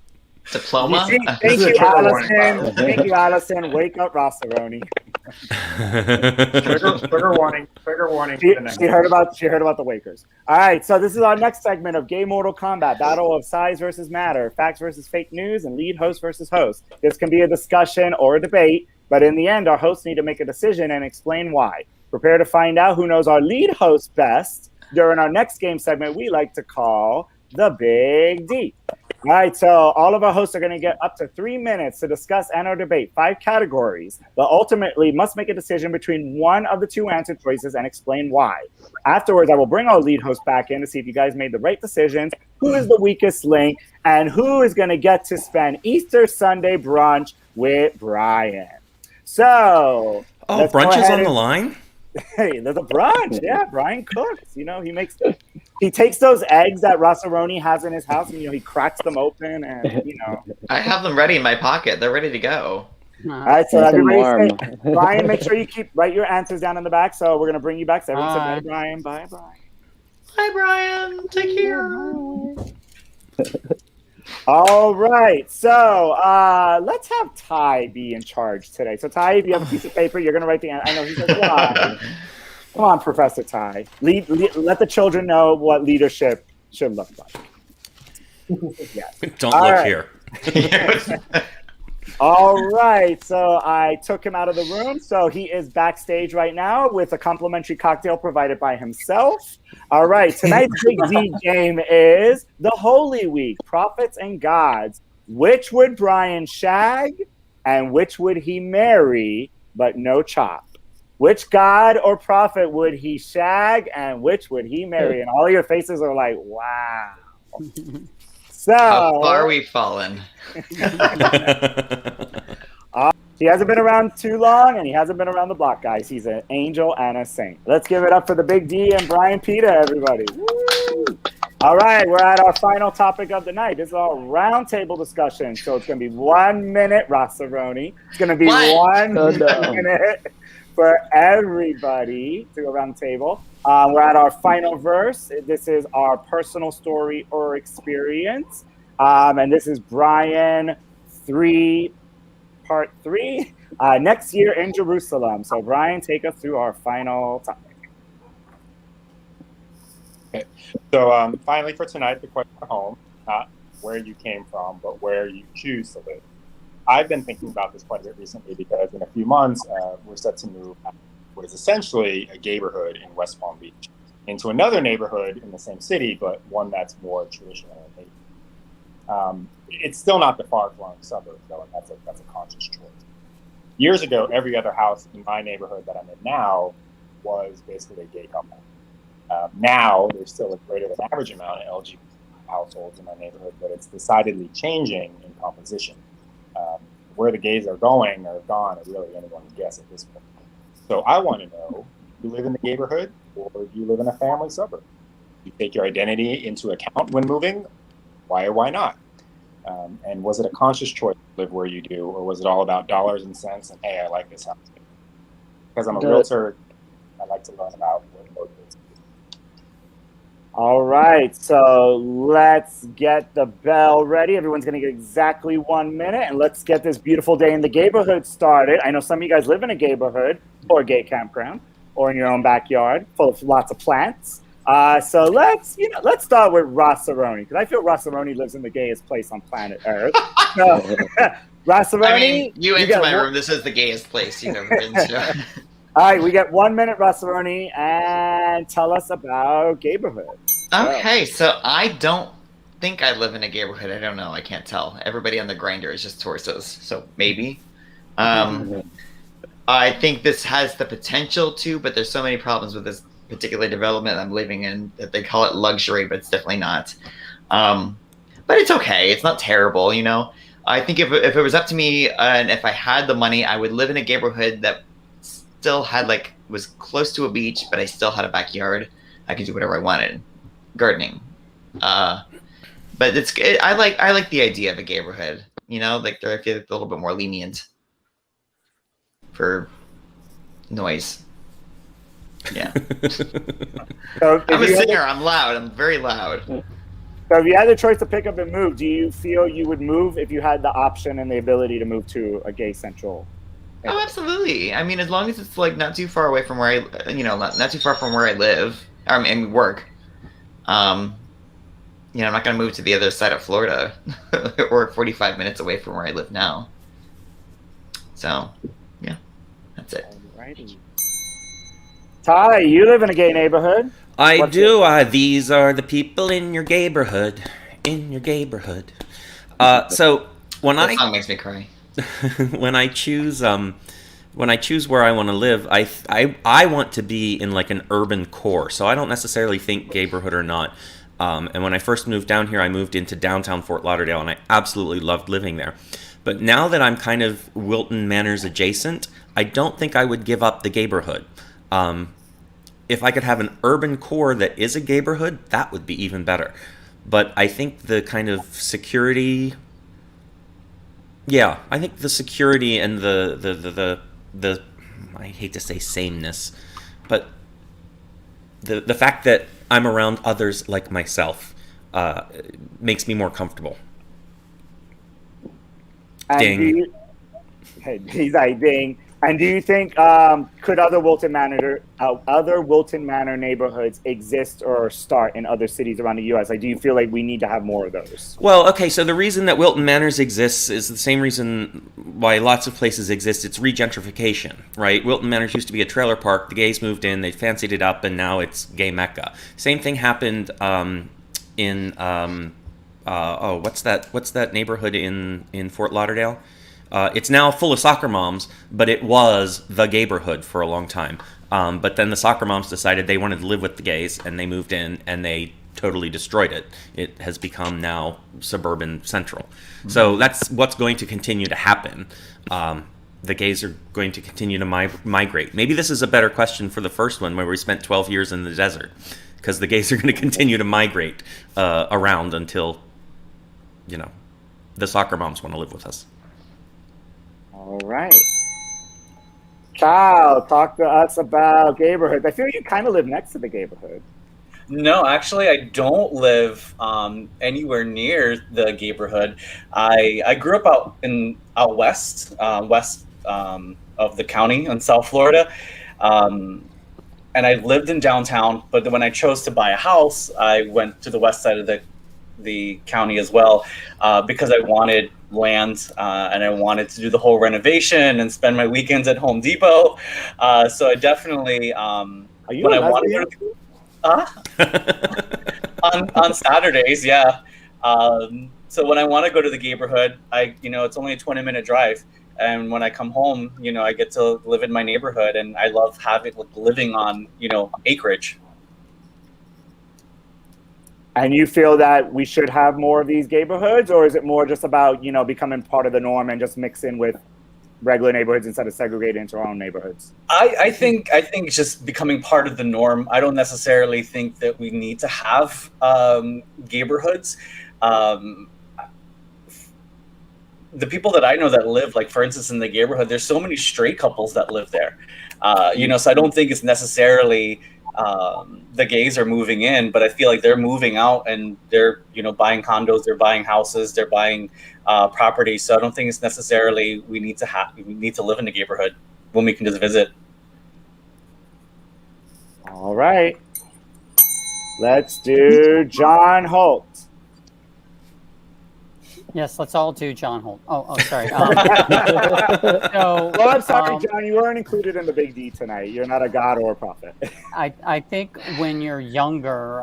diploma. Thank you, Allison. Thank you, Allison. Wake up, Rossaroni. Trigger warning. She heard about the Wakers. All right, so this is our next segment of Gay Mortal Kombat: Battle of Size versus Matter, Facts versus Fake News, and Lead Host versus Host. This can be a discussion or a debate, but in the end, our hosts need to make a decision and explain why. Prepare to find out who knows our lead host best during our next game segment we like to call the Big D. All right, so all of our hosts are going to get up to 3 minutes to discuss and or debate 5 categories, but ultimately must make a decision between one of the 2 answer choices and explain why. Afterwards, I will bring our lead host back in to see if you guys made the right decisions, who is the weakest link, and who is going to get to spend Easter Sunday brunch with Brian. So, brunch is on the line? Hey, there's a brunch. Yeah, Brian cooks. He takes those eggs that Rossaroni has in his house and he cracks them open and I have them ready in my pocket. They're ready to go. All right, so everybody say, Brian, make sure you write your answers down in the back. So we're gonna bring you back. So everyone say bye, Brian. Bye, Brian. Bye, Brian. Take care. All right, so let's have Ty be in charge today. So Ty, if you have a piece of paper, you're gonna write the answer. I know he says, "Why?" Come on, Professor Ty. Let the children know what leadership should look like. Yes. Don't look here. All right, so I took him out of the room. So he is backstage right now with a complimentary cocktail provided by himself. All right, tonight's Big D game is the Holy Week, Prophets and Gods. Which would Brian shag and which would he marry, but no chop? Which god or prophet would he shag and which would he marry? And all your faces are like, wow. So how far we've fallen. He hasn't been around too long, and he hasn't been around the block, guys. He's an angel and a saint. Let's give it up for the Big D and Brian Pita, everybody. Woo! All right, we're at our final topic of the night. This is our roundtable discussion. So it's going to be 1 minute, Rossaroni. It's going to be 1 minute for everybody to go around the table. We're at our final verse. This is our personal story or experience. And this is Brian 3, part 3, next year in Jerusalem. So Brian, take us through our final topic. Okay. So finally for tonight, the question at home, where you came from, but where you choose to live. I've been thinking about this quite a bit recently because in a few months, we're set to move what is essentially a neighborhood in West Palm Beach into another neighborhood in the same city, but one that's more traditional. It's still not the far-flung suburb, though, and that's a conscious choice. Years ago, every other house in my neighborhood that I'm in now was basically a gay couple. Now, there's still a greater than average amount of LGBT households in my neighborhood, but it's decidedly changing in composition. Where the gays are going or gone are really anyone's guess at this point. So I want to know, do you live in the neighborhood or do you live in a family suburb? Do you take your identity into account when moving? Why or why not? And was it a conscious choice to live where you do, or was it all about dollars and cents and, hey, I like this house? Because I'm a realtor, I like to learn about what motivates you. All right, so let's get the bell ready. Everyone's going to get exactly 1 minute, and let's get this beautiful day in the neighborhood started. I know some of you guys live in a neighborhood or a gay campground or in your own backyard full of lots of plants. So let's start with Rossaroni, because I feel Rossaroni lives in the gayest place on planet Earth. So, Rossaroni, I mean, you enter my room. This is the gayest place you've ever been to. All right, we get 1 minute, Rossaroni, and tell us about neighborhood. Okay, so I don't think I live in a neighborhood. I don't know. I can't tell. Everybody on the grinder is just torsos, so maybe. I think this has the potential to, but there's so many problems with this particular development I'm living in that they call it luxury, but it's definitely not. But it's okay. It's not terrible, you know. I think if it was up to me and if I had the money, I would live in a neighborhood that still had was close to a beach, but I still had a backyard. I could do whatever I wanted, gardening. But I like the idea of a neighborhood. You know, I feel like a little bit more lenient for noise. Yeah. So I'm a singer. I'm loud. I'm very loud. So if you had the choice to pick up and move, do you feel you would move if you had the option and the ability to move to a gay central? Oh, absolutely. I mean, as long as it's not too far away from where not too far from where I live and work. I'm not going to move to the other side of Florida or 45 minutes away from where I live now. So, yeah, that's it. Alrighty. Ty, you live in a gay neighborhood. I do. These are the people in your neighborhood. In your neighborhood. So when that song makes me cry. when I choose where I want to live, I want to be in an urban core. So I don't necessarily think neighborhood or not. And when I first moved down here, I moved into downtown Fort Lauderdale, and I absolutely loved living there. But now that I'm kind of Wilton Manors adjacent, I don't think I would give up the neighborhood. If I could have an urban core that is a neighborhood, that would be even better. But I think the kind of security, I think the security and the I hate to say sameness, but the fact that I'm around others like myself makes me more comfortable. And Ding. He's like, ding. And do you think could other Wilton Manor neighborhoods exist or start in other cities around the U.S.? Do you feel like we need to have more of those? Well, okay, so the reason that Wilton Manors exists is the same reason why lots of places exist. It's regentrification, right? Wilton Manors used to be a trailer park. The gays moved in, they fancied it up, and now it's gay mecca. Same thing happened in what's that neighborhood in Fort Lauderdale? It's now full of soccer moms, but it was the neighborhood for a long time. But then the soccer moms decided they wanted to live with the gays, and they moved in, and they totally destroyed it. It has become now suburban central. Mm-hmm. So that's what's going to continue to happen. The gays are going to continue to migrate. Maybe this is a better question for the first one, where we spent 12 years in the desert, because the gays are going to continue to migrate around until, the soccer moms want to live with us. All right. Kyle, talk to us about neighborhoods. I feel you kind of live next to the neighborhood. No, actually, I don't live anywhere near the neighborhood. I grew up out west of the county in South Florida, and I lived in downtown. But when I chose to buy a house, I went to the west side of the the county as well, because I wanted land and I wanted to do the whole renovation and spend my weekends at Home Depot. So I definitely Are you when a I want to go on Saturdays, yeah. So when I want to go to the neighborhood, it's only a 20-minute drive. And when I come home, I get to live in my neighborhood, and I love living on, acreage. And you feel that we should have more of these neighborhoods, or is it more just about, becoming part of the norm and just mixing with regular neighborhoods instead of segregating into our own neighborhoods? I think it's just becoming part of the norm. I don't necessarily think that we need to have neighborhoods. The people that I know that live, like for instance in the neighborhood, there's so many straight couples that live there. So I don't think it's necessarily the gays are moving in, but I feel like they're moving out and they're buying condos, they're buying houses, they're buying property. So I don't think it's necessarily we need to live in the neighborhood when we can just visit. All right, let's do John Holt. Yes, let's all do John Holt. Oh, sorry. Well, I'm sorry, John, you weren't included in the Big D tonight. You're not a god or a prophet. I think when you're younger,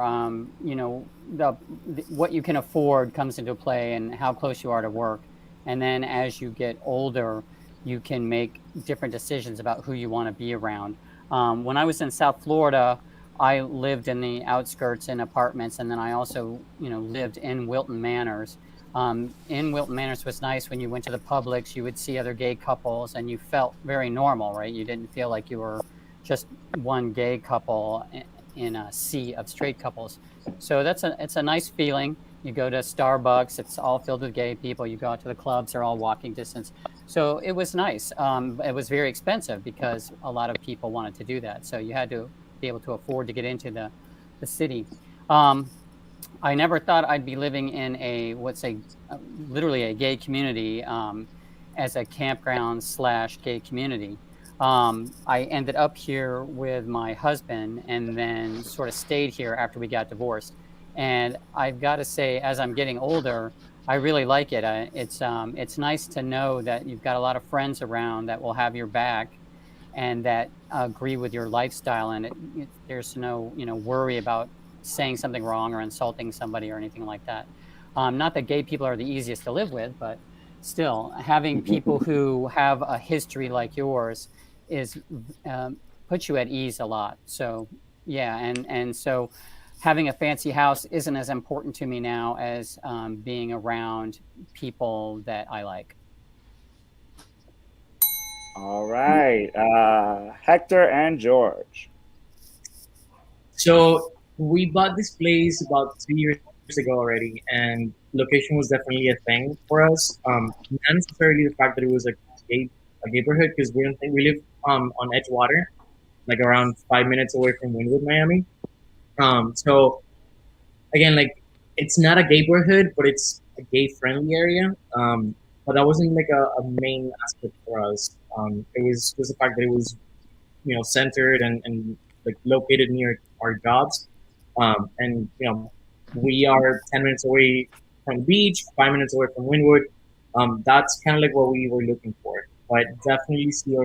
what you can afford comes into play and how close you are to work. And then as you get older, you can make different decisions about who you want to be around. When I was in South Florida, I lived in the outskirts in apartments, and then I also, lived in Wilton Manors. In Wilton Manors was nice. When you went to the Publix, you would see other gay couples, and you felt very normal, right? You didn't feel like you were just one gay couple in a sea of straight couples. So it's a nice feeling. You go to Starbucks, it's all filled with gay people. You go out to the clubs, they're all walking distance. So it was nice. It was very expensive because a lot of people wanted to do that. So you had to be able to afford to get into the city. I never thought I'd be living in literally a gay community as a campground / gay community. I ended up here with my husband and then sort of stayed here after we got divorced. And I've got to say, as I'm getting older, I really like it. It's nice to know that you've got a lot of friends around that will have your back and that agree with your lifestyle, and there's no worry about saying something wrong or insulting somebody or anything like that. Not that gay people are the easiest to live with, but still having people who have a history like yours puts you at ease a lot. So yeah, and so having a fancy house isn't as important to me now as being around people that I like. All right, Hector and George. So we bought this place about 2 years ago already, and location was definitely a thing for us. Not necessarily the fact that it was a neighborhood, because we live on Edgewater, like around 5 minutes away from Wynwood, Miami. So again, like it's not a neighborhood, but it's a gay-friendly area. But that wasn't like a main aspect for us. It was the fact that it was, centered and like located near our jobs. And we are 10 minutes away from the beach, 5 minutes away from Wynwood. That's kind of like what we were looking for. But definitely see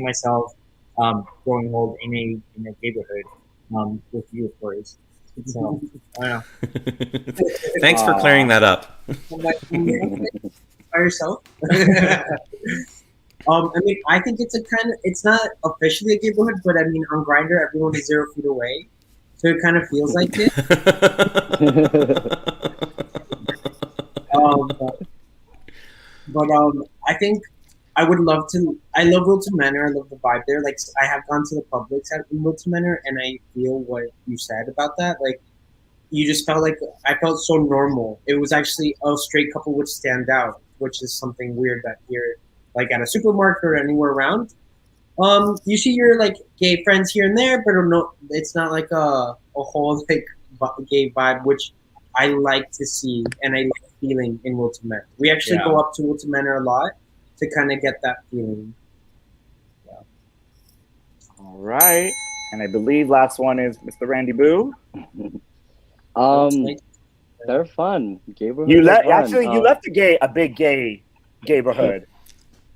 myself growing old in a neighborhood with you, of course. So I don't know. Thanks for clearing that up. By yourself. I think it's not officially a neighborhood, but I mean, on Grindr, everyone is 0 feet away. So it kind of feels like it. I think I would love to. I love Wilton Manor. I love the vibe there. Like, I have gone to the Publix at Wilton Manor, and I feel what you said about that. Like, you just felt like I felt so normal. It was actually a straight couple would stand out, which is something weird that you're like at a supermarket or anywhere around. You see your like gay friends here and there, but no, it's not like a whole like gay vibe, which I like to see and I like feeling in Wilton Manor. We actually go up to Wilton Manor a lot to kind of get that feeling. Yeah. All right, and I believe last one is Mr. Randy Boo. They're fun. Neighborhoods You are left fun. actually. You left a big gay neighborhood.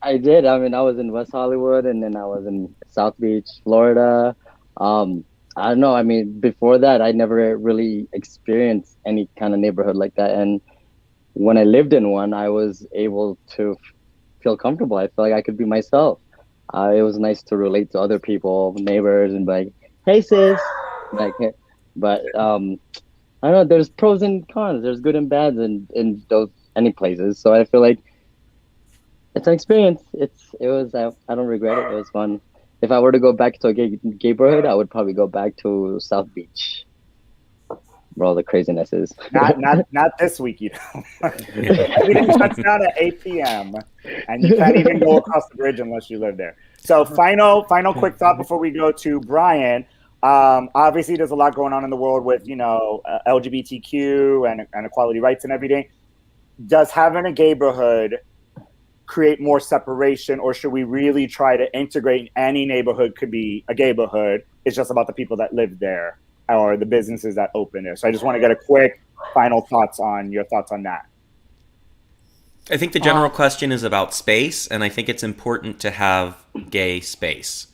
I did. I mean, I was in West Hollywood, and then I was in South Beach, Florida. I don't know. I mean, before that, I never really experienced any kind of neighborhood like that. And when I lived in one, I was able to feel comfortable. I felt like I could be myself. It was nice to relate to other people, neighbors, and be like, "Hey, sis," like. But I don't know. There's pros and cons. There's good and bad in those any places. So I feel like it's an experience. It was. I don't regret it. It was fun. If I were to go back to a gay neighborhood, I would probably go back to South Beach, where all the craziness is. Not this week, you know. Everything shuts down at 8 p.m. and you can't even go across the bridge unless you live there. So final quick thought before we go to Brian. Obviously, there's a lot going on in the world with, LGBTQ and equality rights and everything. Does having a neighborhood create more separation, or should we really try to integrate? Any neighborhood could be a neighborhood. It's just about the people that live there or the businesses that open there. So I just want to get a quick final thoughts on that. I think the general question is about space, and I think it's important to have gay space.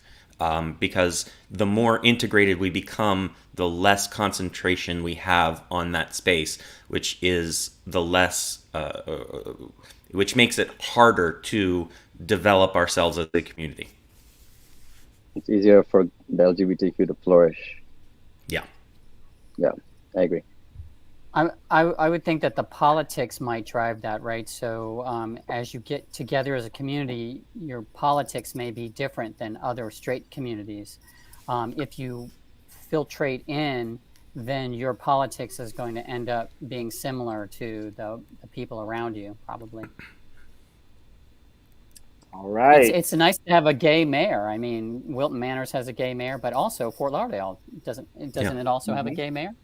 Because the more integrated we become, the less concentration we have on that space, which is the less, which makes it harder to develop ourselves as a community. It's easier for the LGBTQ to flourish. Yeah, I agree. I would think that the politics might drive that, right? So as you get together as a community, your politics may be different than other straight communities. If you filtrate in, then your politics is going to end up being similar to the people around you, probably. All right. It's nice to have a gay mayor. I mean, Wilton Manors has a gay mayor, but also Fort Lauderdale doesn't it also have a gay mayor?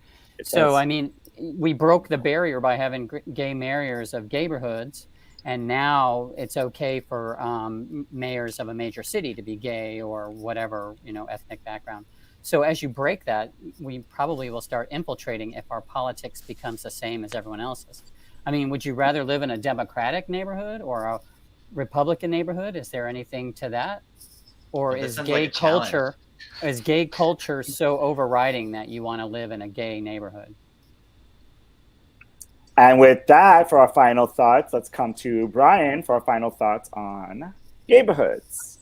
So, I mean, we broke the barrier by having gay mayors of neighborhoods, and now it's okay for mayors of a major city to be gay or whatever, ethnic background. So as you break that, we probably will start infiltrating if our politics becomes the same as everyone else's. I mean, would you rather live in a Democratic neighborhood or a Republican neighborhood? Is there anything to that? Or is gay culture so overriding that you want to live in a gay neighborhood? And with that, for our final thoughts, let's come to Brian for our final thoughts on neighborhoods.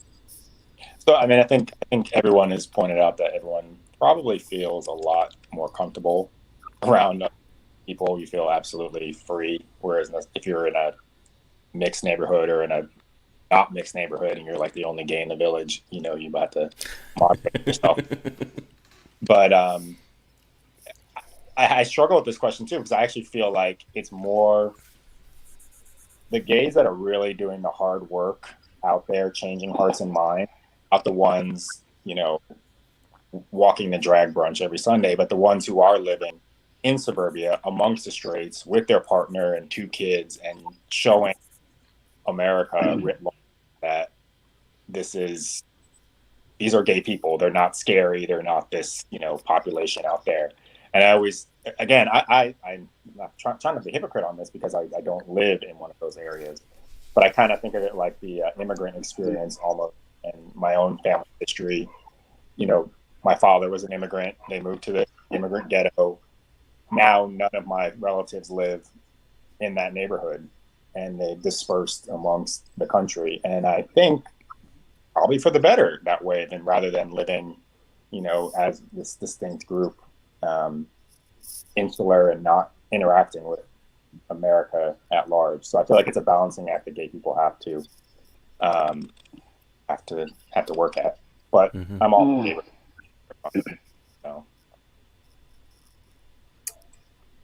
So, I mean, I think everyone has pointed out that everyone probably feels a lot more comfortable around people. You feel absolutely free. Whereas if you're in a mixed neighborhood or in a not mixed neighborhood and you're like the only gay in the village, you're about to moderate yourself. But I struggle with this question too, because I actually feel like it's more the gays that are really doing the hard work out there, changing hearts and minds, not the ones, walking the drag brunch every Sunday, but the ones who are living in suburbia amongst the straights with their partner and 2 kids and showing America writ large that these are gay people. They're not scary. They're not this, population out there. And I always, again, I'm not trying to be a hypocrite on this because I don't live in one of those areas, but I kind of think of it like the immigrant experience almost in my own family history. My father was an immigrant. They moved to the immigrant ghetto. Now none of my relatives live in that neighborhood, and they dispersed amongst the country. And I think probably for the better that way, than rather than living, as this distinct group, insular and not interacting with America at large. So I feel like it's a balancing act that gay people have to work at. But I'm all in favor.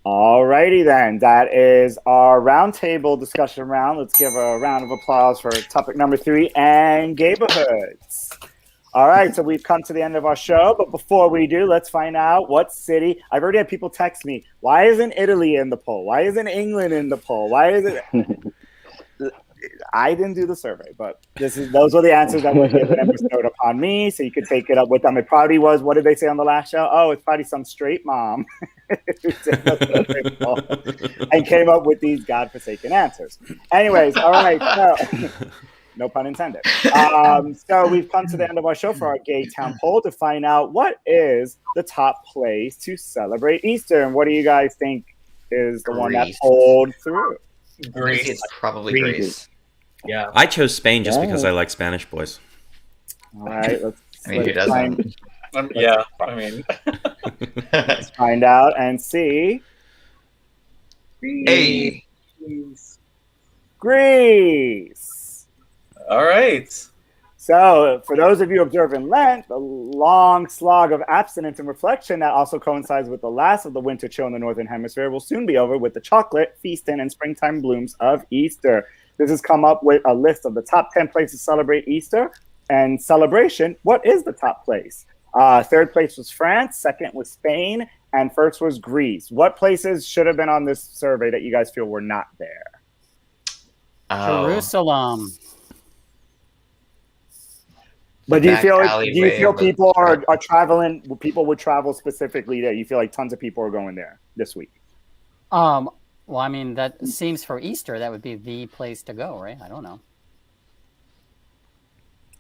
All righty then. That is our roundtable discussion round. Let's give a round of applause for topic number 3 and neighborhoods. All right, so we've come to the end of our show, but before we do, let's find out what city. I've already had people text me, why isn't Italy in the poll? Why isn't England in the poll? Why is it? I didn't do the survey, but those were the answers that were given and bestowed upon me, so you could take it up with them. It probably was, what did they say on the last show? Oh, it's probably some straight mom who said and came up with these godforsaken answers. Anyways, all right, so no pun intended. So we've come to the end of our show for our Gay Town poll to find out what is the top place to celebrate Easter, and what do you guys think is the one that pulled through? Greece. It's probably Greece. Yeah. I chose Spain just because I like Spanish boys. All right. Who doesn't? Let's find out and see. Hey. Greece. All right. So, for those of you observing Lent, the long slog of abstinence and reflection that also coincides with the last of the winter chill in the Northern Hemisphere will soon be over with the chocolate, feasting, and springtime blooms of Easter. This has come up with a list of the top 10 places to celebrate Easter. And celebration, what is the top place? Third place was France, second was Spain, and first was Greece. What places should have been on this survey that you guys feel were not there? Jerusalem. But do you feel people are traveling? People would travel specifically there. You feel like tons of people are going there this week. Well, I mean, that seems for Easter that would be the place to go, right? I don't know.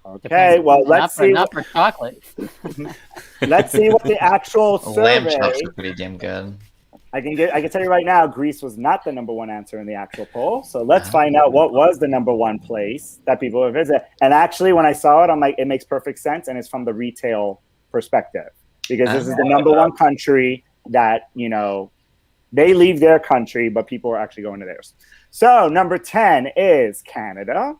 Okay, well, let's see. Not for chocolate. Let's see what the actual survey. Lamb chops are pretty damn good. I can tell you right now, Greece was not the number one answer in the actual poll. So let's find out what was the number one place that people would visit. And actually, when I saw it, I'm like, it makes perfect sense, and it's from the retail perspective, because this is the number one country that, you know, they leave their country, but people are actually going to theirs. So number 10 is Canada.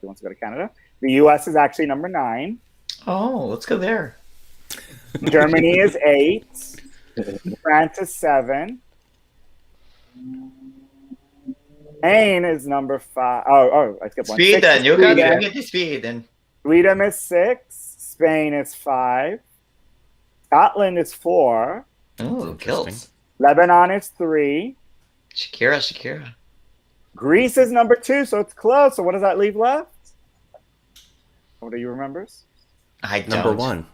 Who wants to go to Canada? The U.S. is actually number 9. Oh, let's go there. Germany is 8. France is 7. Spain is number 5. Oh, I skipped one. Sweden. You got to get to Sweden. Sweden is 6. Spain is 5. Scotland is 4. Oh, kills. Lebanon is 3. Shakira. Greece is number 2, so it's close. So what does that leave left? What do you remember? Number 1.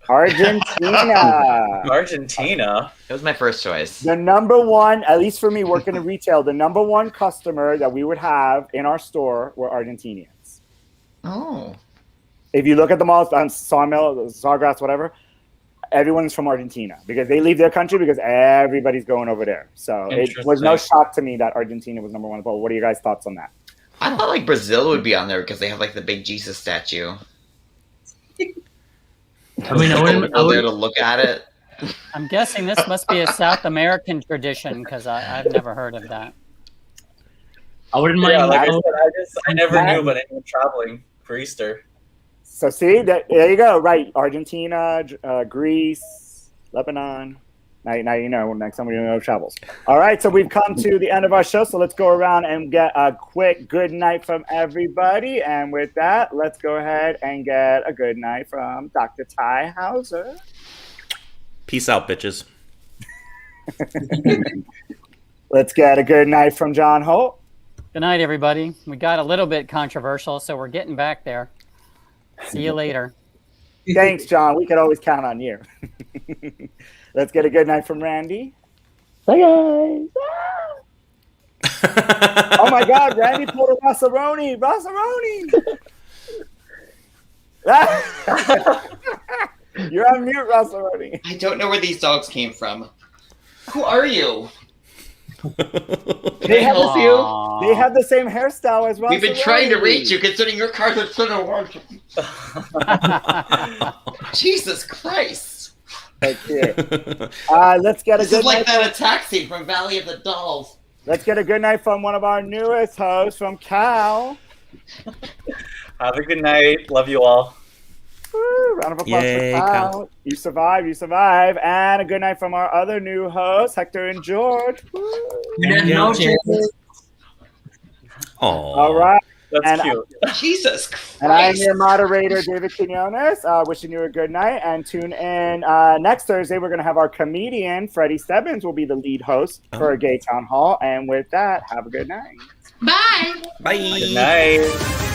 Argentina. Argentina. That was my first choice. The number one, at least for me working in retail, the number one customer that we would have in our store were Argentinians. Oh. If you look at the malls, on Sawmill, Sawgrass, whatever, everyone's from Argentina because they leave their country because everybody's going over there. So it was no shock to me that Argentina was number one. But what are you guys' thoughts on that? I thought like Brazil would be on there because they have like the big Jesus statue. I mean, I wouldn't there to look at it. I'm guessing this must be a South American tradition because I've never heard of that. I wouldn't mind. Yeah, like I never knew about anyone traveling for Easter. So see, there you go. Right, Argentina, Greece, Lebanon. Now you know. Next time we know travels. All right, so we've come to the end of our show. So let's go around and get a quick good night from everybody. And with that, let's go ahead and get a good night from Dr. Ty Hauser. Peace out, bitches. Let's get a good night from John Holt. Good night, everybody. We got a little bit controversial, so we're getting back there. See you later. Thanks, John. We could always count on you. Let's get a good night from Randy. Bye, guys. Oh my God, Randy pulled a Rossaroni. You're on mute, Rossaroni. I don't know where these dogs came from. Who are you? They have the same hairstyle as Rossaroni. We've been trying to reach you, considering your cars are so work. Jesus Christ. Let's get a good night. Like that attack scene from Valley of the Dolls. Let's get a good night from one of our newest hosts, from Cal. Have a good night. Love you all. Woo, round of applause for Cal. You survive. And a good night from our other new hosts, Hector and George. All right. That's cute. Jesus Christ. And I'm your moderator, David Quiñones, wishing you a good night. And tune in next Thursday. We're going to have our comedian, Freddie Stebbins, will be the lead host for a Gay Town Hall. And with that, have a good night. Bye. Bye. Good night.